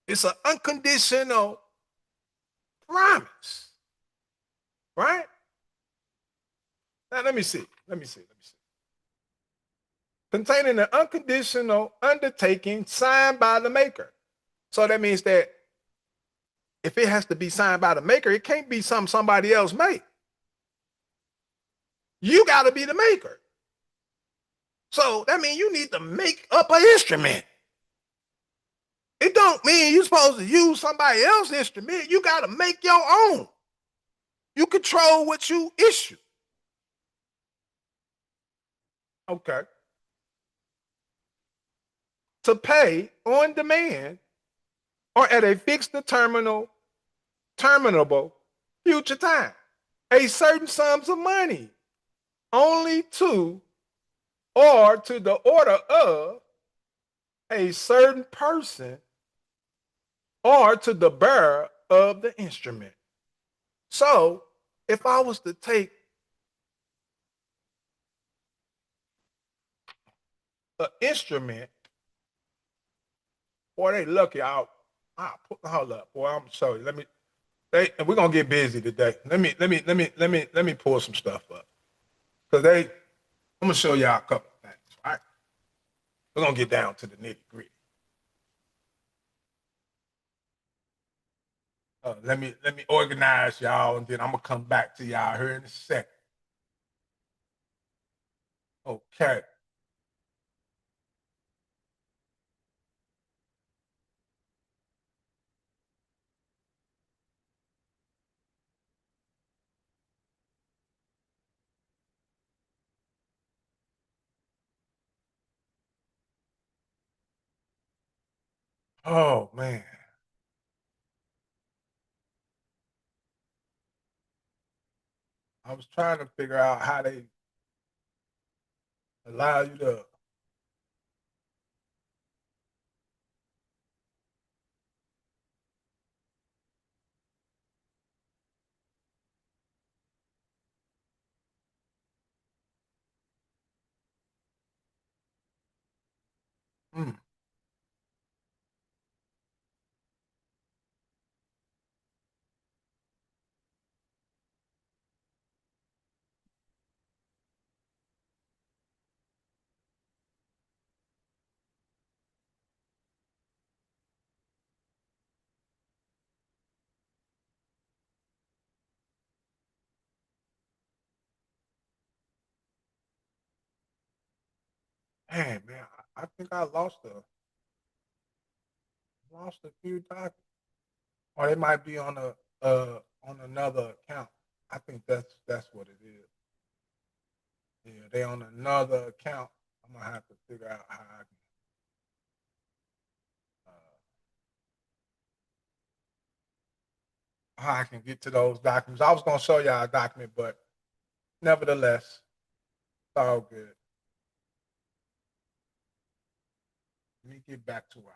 It's an unconditional promise, right? Now let me see. Containing an unconditional undertaking signed by the maker. So that means that if it has to be signed by the maker, it can't be something somebody else made. You got to be the maker. So that means you need to make up an instrument. It don't mean you're supposed to use somebody else's instrument. You got to make your own. You control what you issue. Okay. To pay on demand or at a fixed terminable future time. A certain sums of money only to or to the order of a certain person or to the bearer of the instrument. So if I was to take an instrument, boy, they lucky out. Hold up, boy. I'm sorry. We're gonna get busy today. Let me pull some stuff up. Cause I'm gonna show y'all a couple of things, right? We're gonna get down to the nitty-gritty. Let me organize y'all, and then I'm gonna come back to y'all here in a second. Okay. Oh man. I was trying to figure out how they allow you to. Mm, man, I think I lost a few documents, or they might be on another account. I think that's what it is. Yeah, they on another account. I'm gonna have to figure out how I can get to those documents. I was gonna show y'all a document, but nevertheless, it's all good. Let me get back to our.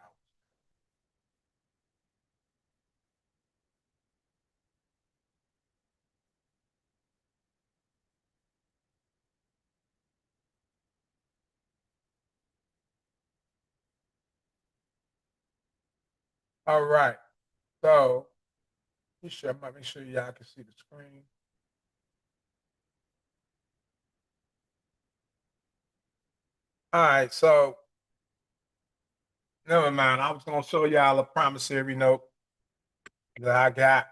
All right. So let me sure y'all can see the screen. All right, so never mind. I was gonna show y'all a promissory note that I got,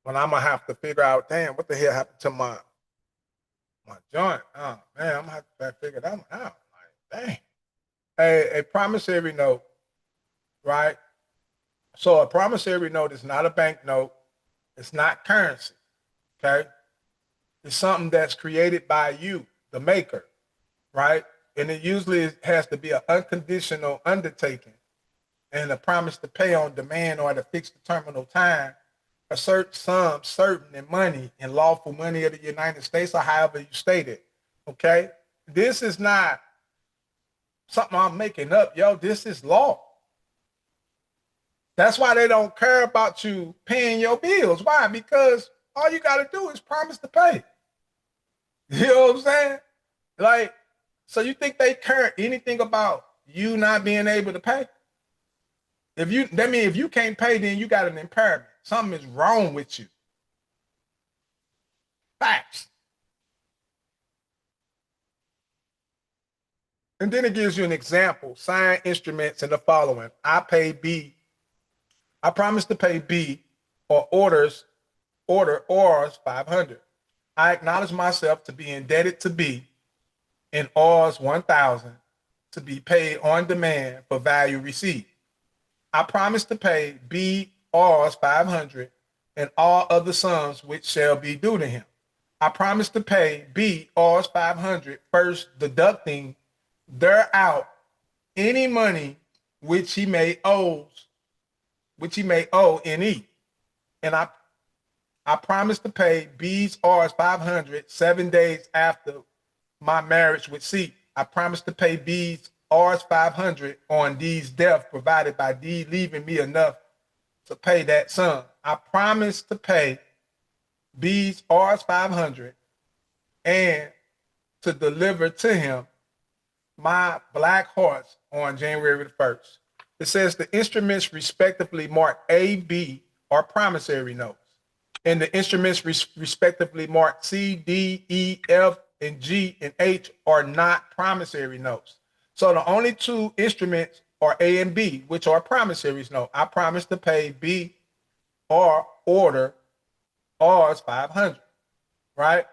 but I'm gonna have to figure out, damn, what the hell happened to my joint? Oh man, I'm gonna have to figure that one out. Like, dang. A promissory note, right? So a promissory note is not a bank note. It's not currency. Okay. It's something that's created by you, the maker, right? And it usually has to be an unconditional undertaking and a promise to pay on demand or at a fixed terminal time a certain sum, certain in money, in lawful money of the United States, or however you state it. Okay? This is not something I'm making up, yo. This is law. That's why they don't care about you paying your bills. Why? Because all you got to do is promise to pay. You know what I'm saying? Like, so you think they care anything about you not being able to pay? That means if you can't pay, then you got an impairment. Something is wrong with you. Facts. And then it gives you an example. Sign instruments in the following. I pay B. I promise to pay B or order R's 500. I acknowledge myself to be indebted to B in R's 1,000 to be paid on demand for value received. I promise to pay B R's 500 and all other sums which shall be due to him. I promise to pay B R's 500 first, deducting thereout any money which he may owe NE. And I promise to pay B's R's 500 7 days after my marriage with C. I promise to pay B's R's 500 on D's death, provided by D leaving me enough to pay that sum. I promise to pay B's R's 500 and to deliver to him my black horse on January the 1st. It says the instruments respectively marked A, B are promissory notes, and the instruments respectively marked C, D, E, F, and G, and H are not promissory notes. So the only two instruments are A and B, which are promissory notes. I promise to pay B or order R's 500, right?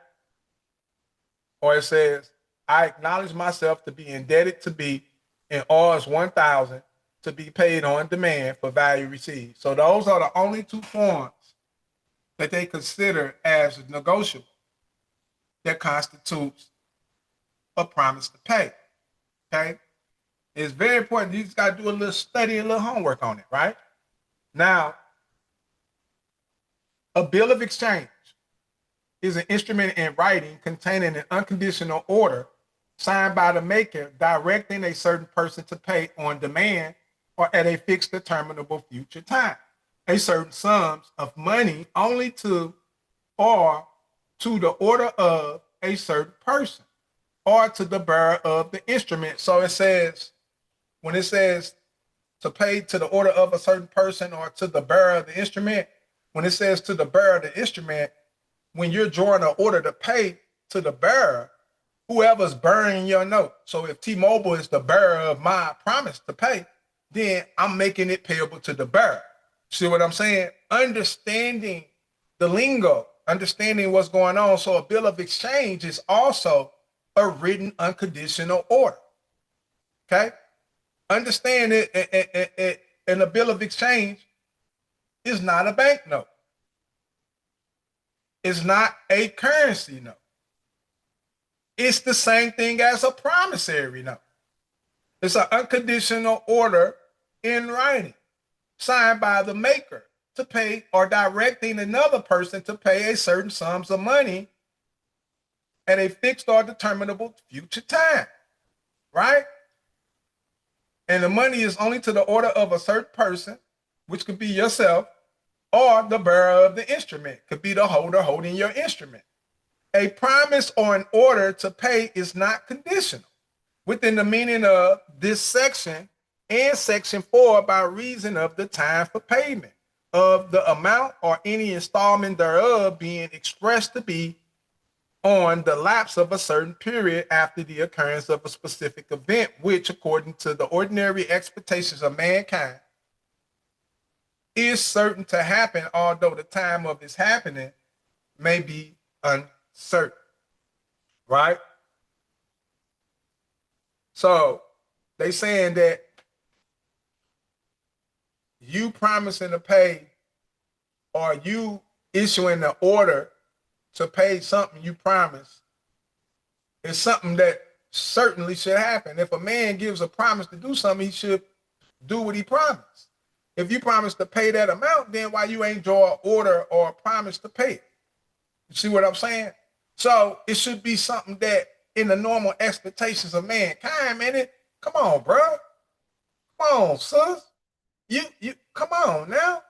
Or it says, I acknowledge myself to be indebted to B in R's 1,000 to be paid on demand for value received. So those are the only two forms that they consider as negotiable that constitutes a promise to pay. Okay? It's very important. You just got to do a little study, a little homework on it, right? Now, a bill of exchange is an instrument in writing containing an unconditional order signed by the maker directing a certain person to pay on demand or at a fixed determinable future time a certain sums of money only to or to the order of a certain person or to the bearer of the instrument. So it says, when it says to pay to the order of a certain person or to the bearer of the instrument, when it says to the bearer of the instrument, when you're drawing an order to pay to the bearer, whoever's bearing your note. So if T-Mobile is the bearer of my promise to pay, then I'm making it payable to the bearer. See what I'm saying? Understanding the lingo, understanding what's going on. So a bill of exchange is also a written unconditional order. Okay? Understand it, and a bill of exchange is not a banknote. It's not a currency note. It's the same thing as a promissory note. It's an unconditional order in writing, signed by the maker to pay or directing another person to pay a certain sums of money at a fixed or determinable future time, right? And the money is only to the order of a certain person, which could be yourself, or the bearer of the instrument, could be the holder holding your instrument. A promise or an order to pay is not conditional within the meaning of this section and section 4 by reason of the time for payment of the amount or any installment thereof being expressed to be on the lapse of a certain period after the occurrence of a specific event, which, according to the ordinary expectations of mankind, is certain to happen, although the time of its happening may be uncertain, right? So they saying that you promising to pay or you issuing the order to pay something you promise is something that certainly should happen. If a man gives a promise to do something, he should do what he promised. If you promise to pay that amount, then why you ain't draw an order or a promise to pay it? You see what I'm saying? So it should be something that in the normal expectations of mankind, man, come on, bro. Come on, sis. You come on now.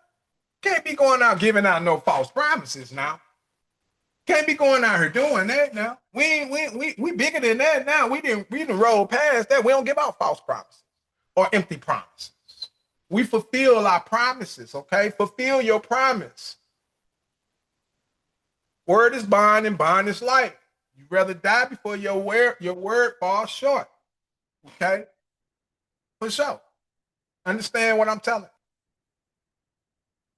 Can't be going out giving out no false promises now. Can't be going out here doing that now. We bigger than that now. We didn't roll past that. We don't give out false promises or empty promises. We fulfill our promises, okay? Fulfill your promise. Word is bond and bond is life. You'd rather die before your word falls short. Okay? For sure. Understand what I'm telling?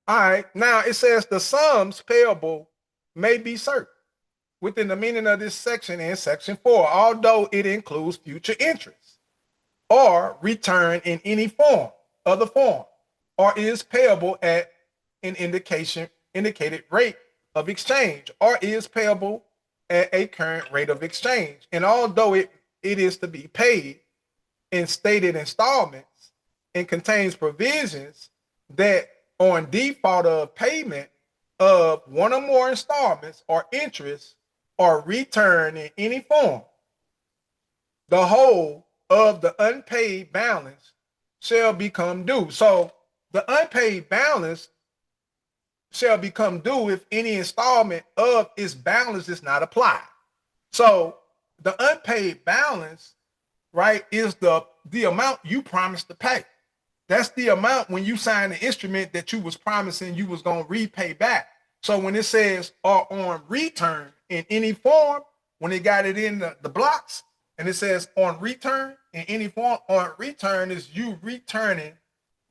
All right. Now it says the sums payable may be certain within the meaning of this section in section 4, although it includes future interest or return in any form, other form, or is payable at an indicated rate of exchange, or is payable at a current rate of exchange. And although it is to be paid in stated installments and contains provisions that on default of payment of one or more installments or interest or return in any form, the whole of the unpaid balance shall become due. So the unpaid balance shall become due if any installment of its balance is not applied. So the unpaid balance, right, is the amount you promised to pay. That's the amount when you signed the instrument that you was promising you was going to repay back. So when it says or on return in any form, when they got it in the blocks and it says on return in any form, on return is you returning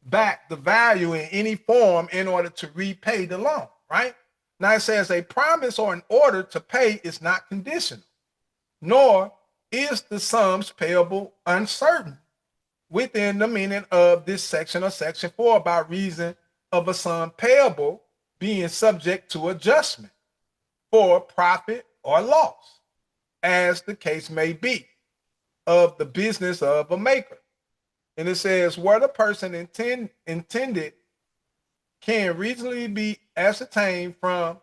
back the value in any form in order to repay the loan, right? Now it says a promise or an order to pay is not conditional, nor is the sums payable uncertain within the meaning of this section or section 4 by reason of a sum payable being subject to adjustment for profit or loss, as the case may be, of the business of a maker. And it says where the person intended can reasonably be ascertained from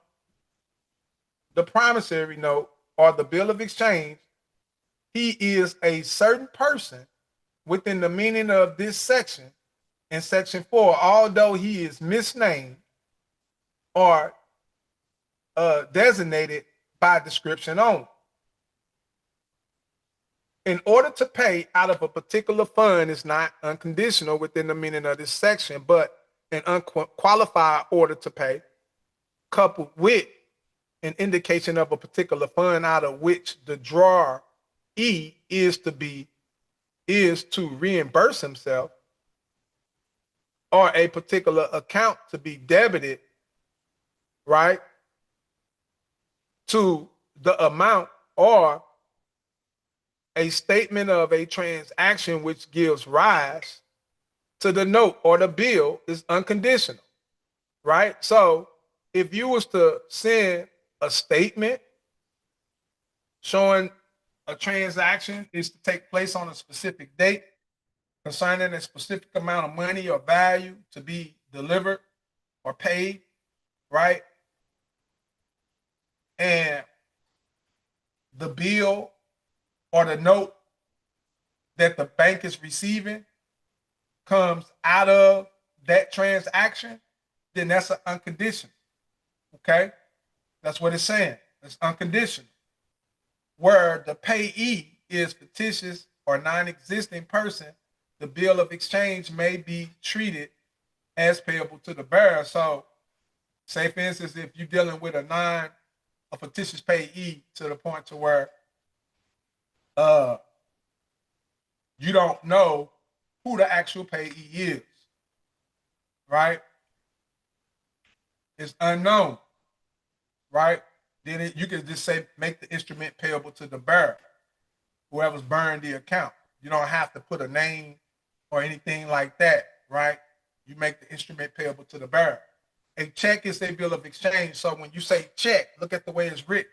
the promissory note or the bill of exchange, he is a certain person within the meaning of this section in section 4, although he is misnamed or designated by description only. In order to pay out of a particular fund is not unconditional within the meaning of this section, but an unqualified order to pay coupled with an indication of a particular fund out of which the drawer is to reimburse himself, or a particular account to be debited, right, to the amount, or a statement of a transaction which gives rise to the note or the bill is unconditional, right? So if you was to send a statement showing a transaction is to take place on a specific date concerning a specific amount of money or value to be delivered or paid, right? And the bill or the note that the bank is receiving comes out of that transaction, then that's an unconditional. Okay? That's what it's saying. It's unconditional. Where the payee is fictitious or non-existing person, the bill of exchange may be treated as payable to the bearer. So, say for instance, if you're dealing with a fictitious payee to the point to where you don't know who the actual payee is, right? It's unknown, right? Then you can just say make the instrument payable to the bearer, whoever's burned the account. You don't have to put a name or anything like that, right? You make the instrument payable to the bearer. A check is a bill of exchange. So when you say check, look at the way it's written.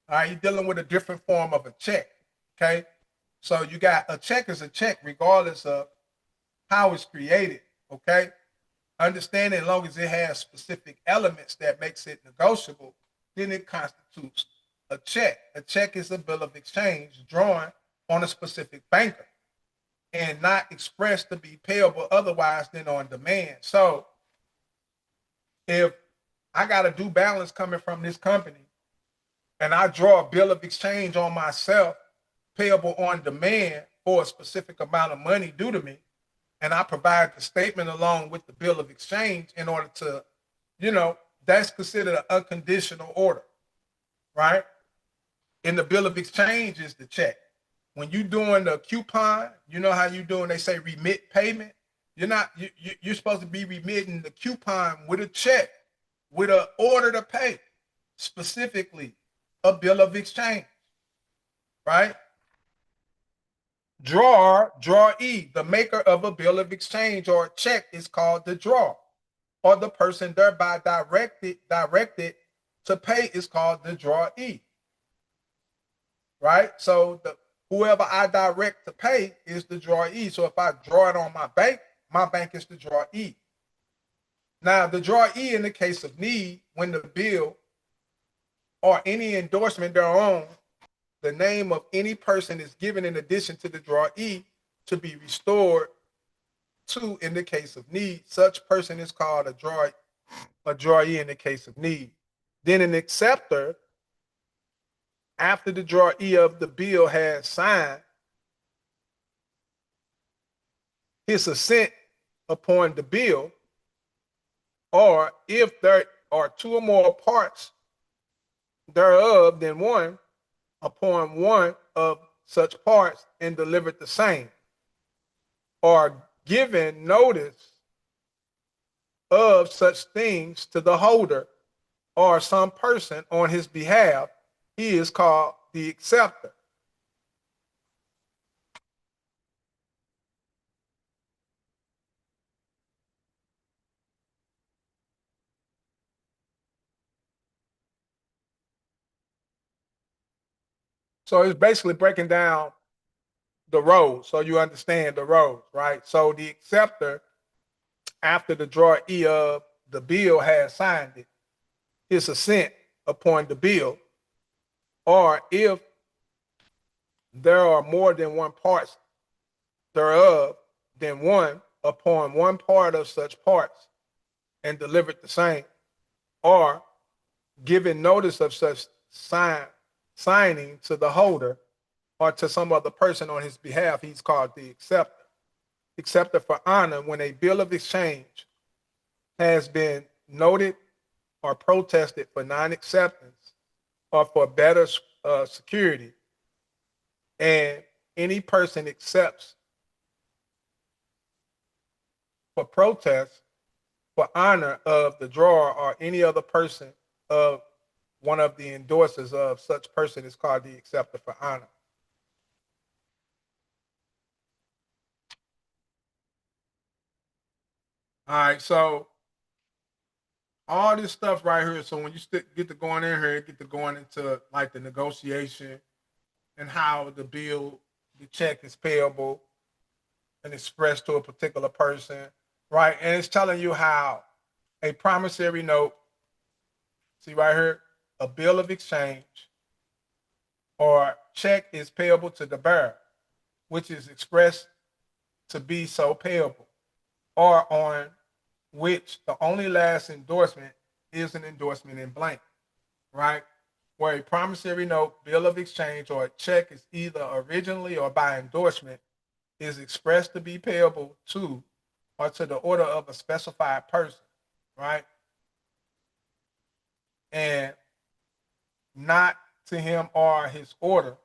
All right, you're dealing with a different form of a check. Okay. So you got a check is a check, regardless of how it's created. Okay. Understanding as long as it has specific elements that makes it negotiable, then it constitutes a check. A check is a bill of exchange drawn on a specific banker. and not expressed to be payable otherwise than on demand. So if I got a due balance coming from this company and I draw a bill of exchange on myself, payable on demand for a specific amount of money due to me, and I provide the statement along with the bill of exchange in order to, that's considered an unconditional order, right? And the bill of exchange is the check. When you doing the coupon, you know how you doing, they say remit payment. You're supposed to be remitting the coupon with a check, with an order to pay, specifically a bill of exchange, right? Drawee, the maker of a bill of exchange or a check is called the drawer, or the person thereby directed to pay is called the drawee, right? So whoever I direct to pay is the drawee. So if I draw it on my bank is the drawee. Now, the drawee in the case of need, when the bill or any endorsement thereon, the name of any person is given in addition to the drawee to be restored to in the case of need. Such person is called a drawee in the case of need. Then an acceptor, after the drawee of the bill has signed his assent upon the bill, or if there are two or more parts thereof than one, upon one of such parts and delivered the same, or given notice of such things to the holder or some person on his behalf, he is called the acceptor. So it's basically breaking down the roles so you understand the roles, right? So the acceptor, after the drawee of the bill has signed it, his assent upon the bill, or if there are more than one parts thereof than one, upon one part of such parts and delivered the same, or given notice of such signing to the holder or to some other person on his behalf, he's called the acceptor. Acceptor for honor, when a bill of exchange has been noted or protested for non-acceptance or for better security, and any person accepts for protest for honor of the drawer or any other person of one of the endorsers of such person is called the acceptor for honor. All right, so all this stuff right here. So when you get to going in here, get to going into like the negotiation and how the check is payable and expressed to a particular person, right? And it's telling you how a promissory note, see right here, a bill of exchange or check is payable to the bearer, which is expressed to be so payable, or on which the only last endorsement is an endorsement in blank, right? Where a promissory note, bill of exchange, or a check is either originally or by endorsement is expressed to be payable to or to the order of a specified person, right? And not to him or his order,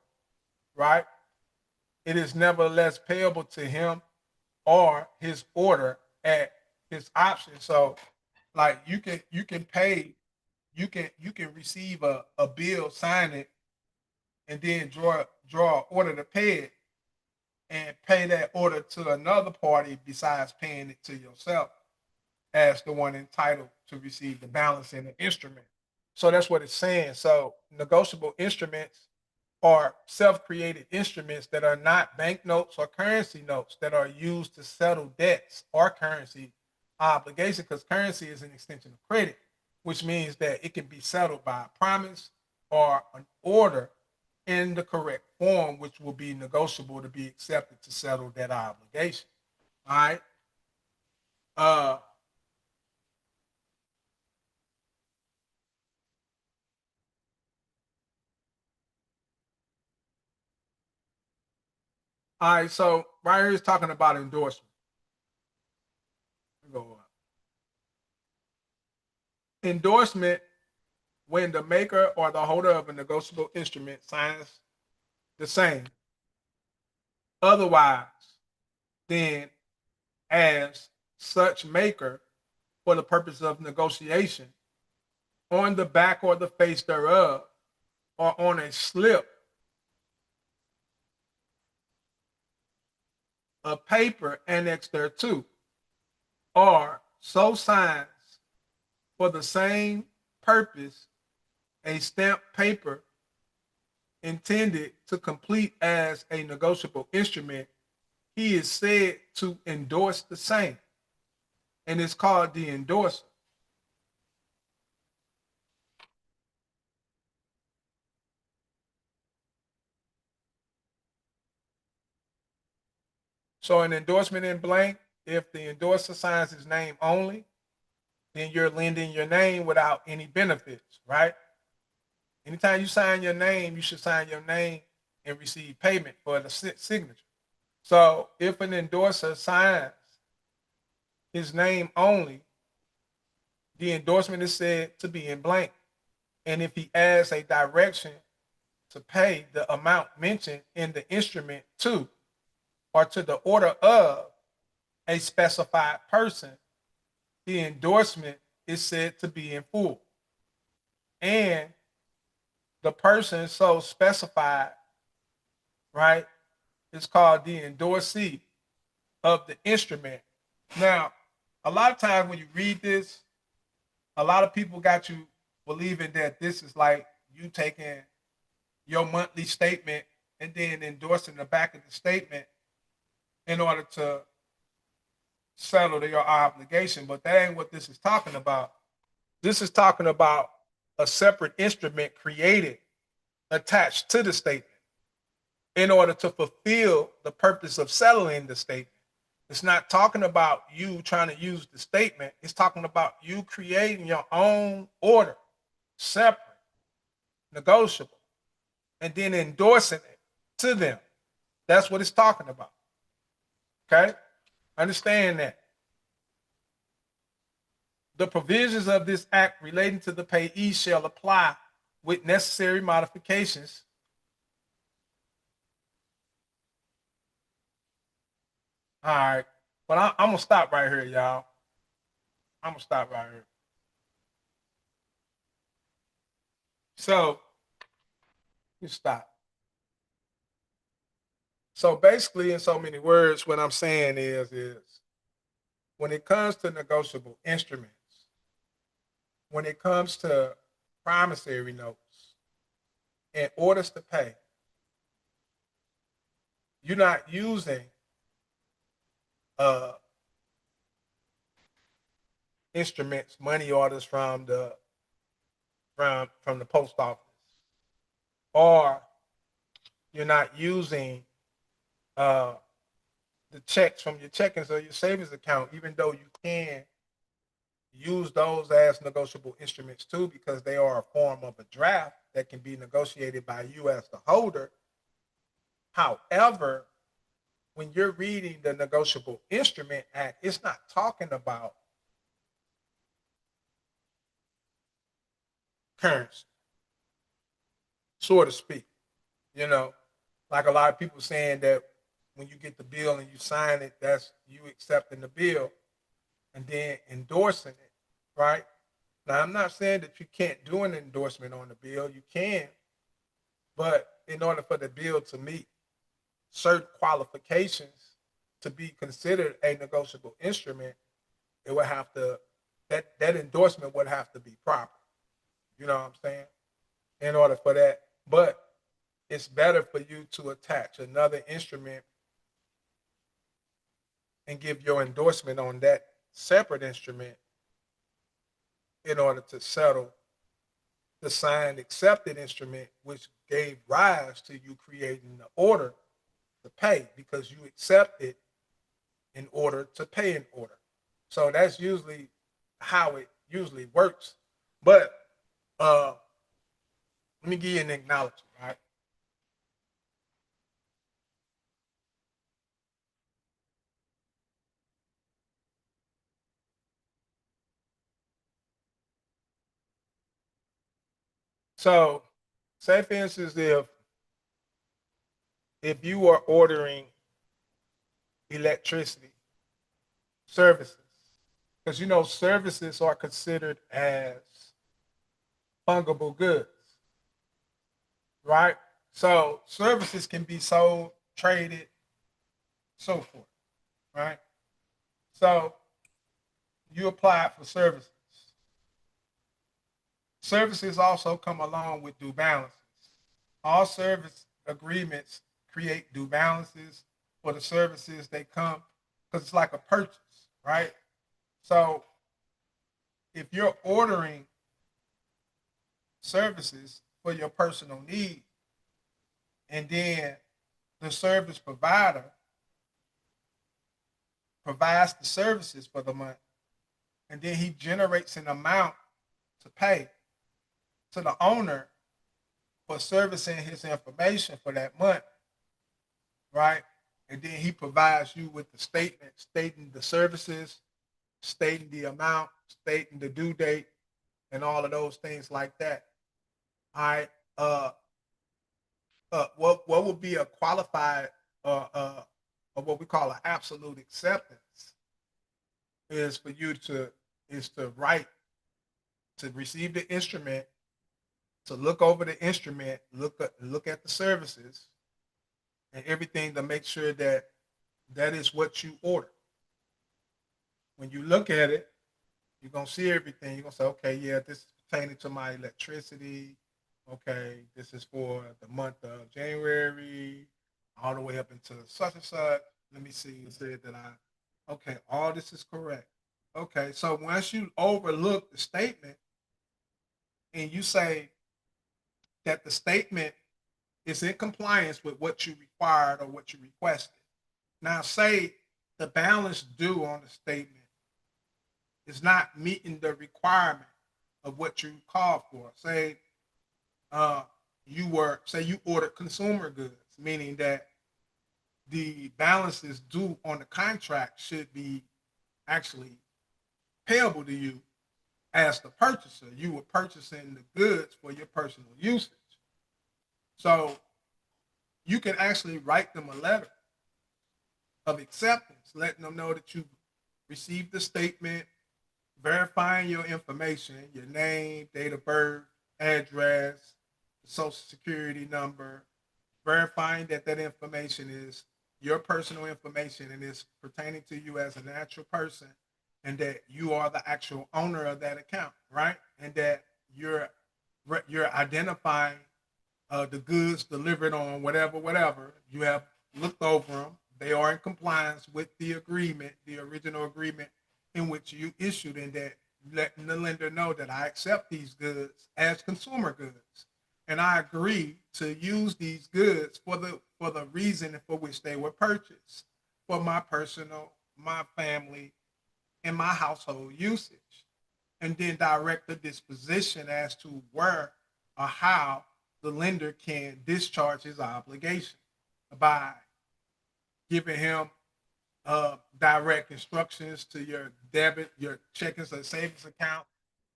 right? It is nevertheless payable to him or his order at his option. So like you can pay, you can receive a bill, sign it, and then draw an order to pay it and pay that order to another party besides paying it to yourself as the one entitled to receive the balance in the instrument. So that's what it's saying. So negotiable instruments are self-created instruments that are not banknotes or currency notes that are used to settle debts or currency obligation, because currency is an extension of credit, which means that it can be settled by a promise or an order in the correct form, which will be negotiable to be accepted to settle that obligation. All right. Uh, all right. So right here is talking about endorsement. Go on. Endorsement when the maker or the holder of a negotiable instrument signs the same. Otherwise, then as such maker for the purpose of negotiation on the back or the face thereof or on a slip of paper annexed thereto, or so signs for the same purpose a stamped paper intended to complete as a negotiable instrument, he is said to endorse the same, and it's called the endorser. So an endorsement in blank, if the endorser signs his name only, then you're lending your name without any benefits, right? Anytime you sign your name, you should sign your name and receive payment for the signature. So if an endorser signs his name only, the endorsement is said to be in blank. And if he adds a direction to pay the amount mentioned in the instrument to or to the order of a specified person, the endorsement is said to be in full. And the person so specified, right, is called the endorsee of the instrument. Now, a lot of times when you read this, a lot of people got you believing that this is like you taking your monthly statement and then endorsing the back of the statement in order to settle your obligation. But that ain't what this is talking about. This is talking about a separate instrument created, attached to the statement in order to fulfill the purpose of settling the statement. It's not talking about you trying to use the statement. It's talking about you creating your own order, separate, negotiable, and then endorsing it to them. That's what it's talking about. Okay? Understand that. The provisions of this act relating to the payee shall apply with necessary modifications. All right. But I'm going to stop right here, y'all. I'm going to stop right here. So, you stop. So basically, in so many words, what I'm saying is when it comes to negotiable instruments, when it comes to promissory notes and orders to pay, you're not using uh, instruments, money orders from the post office, or you're not using uh, the checks from your checkings or your savings account, even though you can use those as negotiable instruments too, because they are a form of a draft that can be negotiated by you as the holder. However, when you're reading the Negotiable Instrument Act, it's not talking about currency, so to speak. You know, like a lot of people saying that when you get the bill and you sign it, that's you accepting the bill and then endorsing it, right? Now, I'm not saying that you can't do an endorsement on the bill. You can, but in order for the bill to meet certain qualifications to be considered a negotiable instrument, it would have to that endorsement would have to be proper. You know what I'm saying? In order for that, but it's better for you to attach another instrument and give your endorsement on that separate instrument in order to settle the signed accepted instrument, which gave rise to you creating the order to pay, because you accept it in order to pay an order. So that's usually how it usually works. But let me give you an acknowledgement, right? So say for instance, if you are ordering electricity services, because you know services are considered as fungible goods, right? So services can be sold, traded, so forth, right? So you apply for services. Services also come along with due balances. All service agreements create due balances for the services they come, because it's like a purchase, right? So if you're ordering services for your personal need, and then the service provider provides the services for the month, and then he generates an amount to pay to the owner for servicing his information for that month, right? And then he provides you with the statement stating the services, stating the amount, stating the due date, and all of those things like that. All right. What would be a qualified or what we call an absolute acceptance is for you to write, to receive the instrument, to look over the instrument, look at the services and everything to make sure that that is what you order. When you look at it, you're gonna see everything. You're gonna say, okay, yeah, this is pertaining to my electricity. Okay, this is for the month of January, all the way up into such and such. Let me see. It said that okay, all this is correct. Okay, so once you overlook the statement and you say that the statement is in compliance with what you required or what you requested. Now, say the balance due on the statement is not meeting the requirement of what you called for. Uh, say you ordered consumer goods, meaning that the balances due on the contract should be actually payable to you as the purchaser. You were purchasing the goods for your personal usage. So you can actually write them a letter of acceptance, letting them know that you received the statement, verifying your information, your name, date of birth, address, social security number, verifying that that information is your personal information and is pertaining to you as a natural person, and that you are the actual owner of that account, right? And that you're identifying the goods delivered on whatever you have looked over them. They are in compliance with the agreement, the original agreement in which you issued, and that letting the lender know that I accept these goods as consumer goods, and I agree to use these goods for the reason for which they were purchased, for my personal, my family, and my household usage, and then direct the disposition as to where or how the lender can discharge his obligation by giving him direct instructions to your debit, your checking or savings account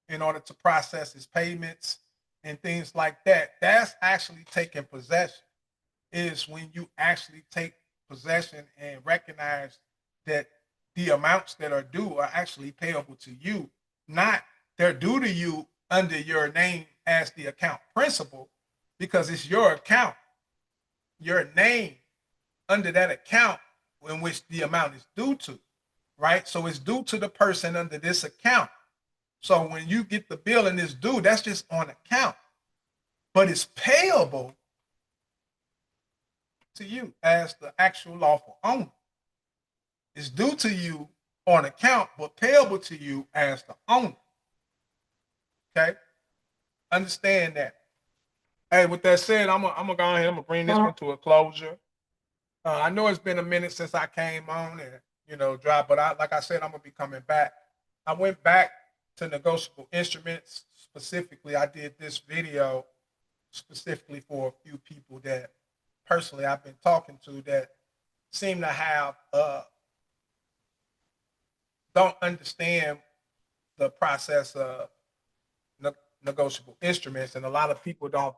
in order to process his payments and things like that. That's actually taking possession, is when you actually take possession and recognize that the amounts that are due are actually payable to you, not they're due to you under your name as the account principal, because it's your account, your name under that account in which the amount is due to, right? So it's due to the person under this account. So when you get the bill and it's due, that's just on account, but it's payable to you as the actual lawful owner. It's due to you on account, but payable to you as the owner. Okay? Understand that. Hey, with that said, I'm gonna go ahead. I'm gonna bring this one to a closure. I know it's been a minute since I came on and drive, but like I said, I'm gonna be coming back. I went back to negotiable instruments specifically. I did this video specifically for a few people that personally I've been talking to that seem to have don't understand the process of negotiable instruments, and a lot of people don't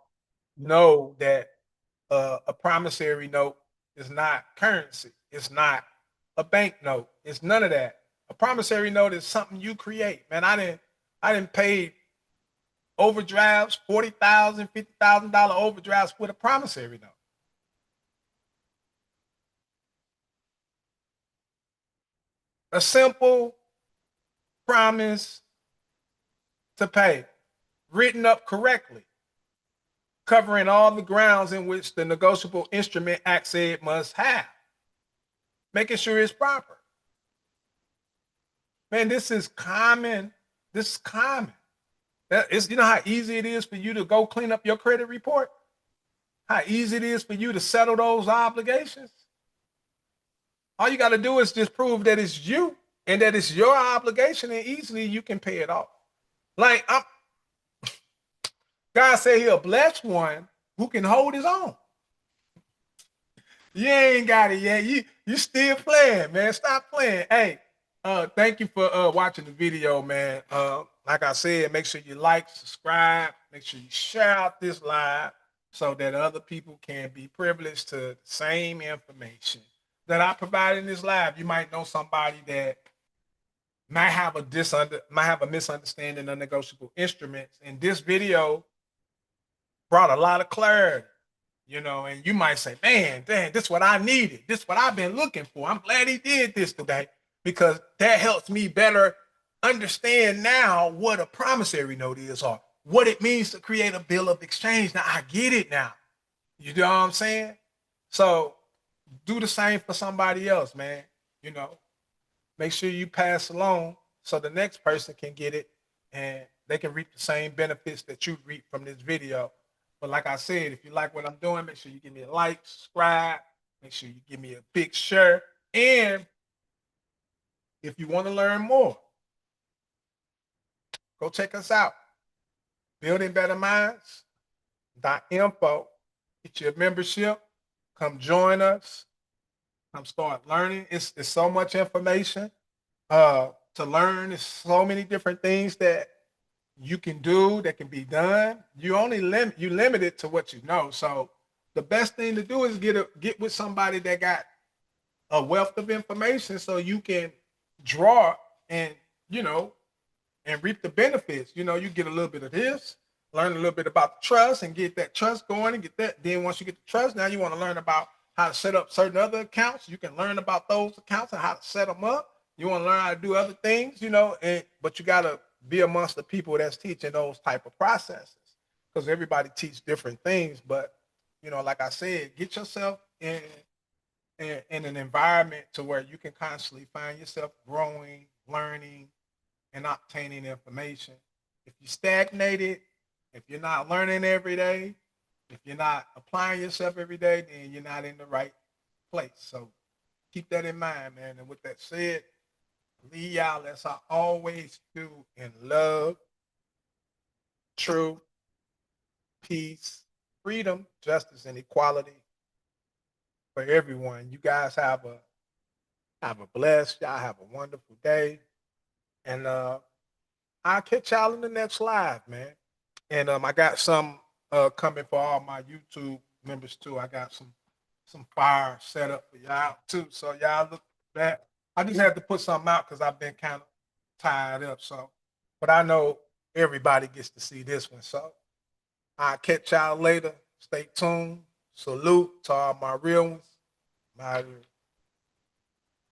know that a promissory note is not currency. It's not a bank note. It's none of that. A promissory note is something you create. Man, I didn't pay overdrafts, $40,000, $50,000 overdrafts with a promissory note. A simple promise to pay, written up correctly, covering all the grounds in which the Negotiable Instrument Act said must have, making sure it's proper. Man, this is common. This is common. You know how easy it is for you to go clean up your credit report? How easy it is for you to settle those obligations? All you got to do is just prove that it's you and that it's your obligation, and easily you can pay it off. Like God said he'll bless one who can hold his own. You ain't got it yet. You still playing, man. Stop playing. Hey, thank you for watching the video, man. Like I said, make sure you like, subscribe, make sure you share out this live so that other people can be privileged to the same information that I provide in this live. You might know somebody that might have a misunderstanding of negotiable instruments, and this video brought a lot of clarity. And you might say, man, damn, this is what I needed. This is what I've been looking for. I'm glad he did this today because that helps me better understand now what a promissory note is or what it means to create a bill of exchange. Now I get it now. You know what I'm saying? So do the same for somebody else, man. Make sure you pass along so the next person can get it and they can reap the same benefits that you reap from this video. But like I said, if you like what I'm doing, make sure you give me a like, subscribe, make sure you give me a big share. And if you want to learn more, go check us out. BuildingBetterMinds.info. Get your membership. Come join us. Come start learning. It's so much information to learn. There's so many different things that you can do that can be done. You limit it to what you know. So the best thing to do is get with somebody that got a wealth of information so you can draw and and reap the benefits. You get a little bit of this, learn a little bit about the trust and get that trust going and get that. Then once you get the trust, now you want to learn about how to set up certain other accounts. You can learn about those accounts and how to set them up. You want to learn how to do other things, but you got to be amongst the people that's teaching those type of processes because everybody teach different things. But, like I said, get yourself in an environment to where you can constantly find yourself growing, learning, and obtaining information. If you stagnated, if you're not learning every day, if you're not applying yourself every day, then you're not in the right place. So keep that in mind, man. And with that said, leave y'all as I always do in love, truth, peace, freedom, justice, and equality for everyone. You guys have a blessed, y'all have a wonderful day. And I'll catch y'all in the next live, man. And I got some coming for all my YouTube members too. I got some fire set up for y'all too. So y'all look at that. I just had to put something out because I've been kind of tied up. So, but I know everybody gets to see this one. So I'll catch y'all later. Stay tuned. Salute to all my real ones. My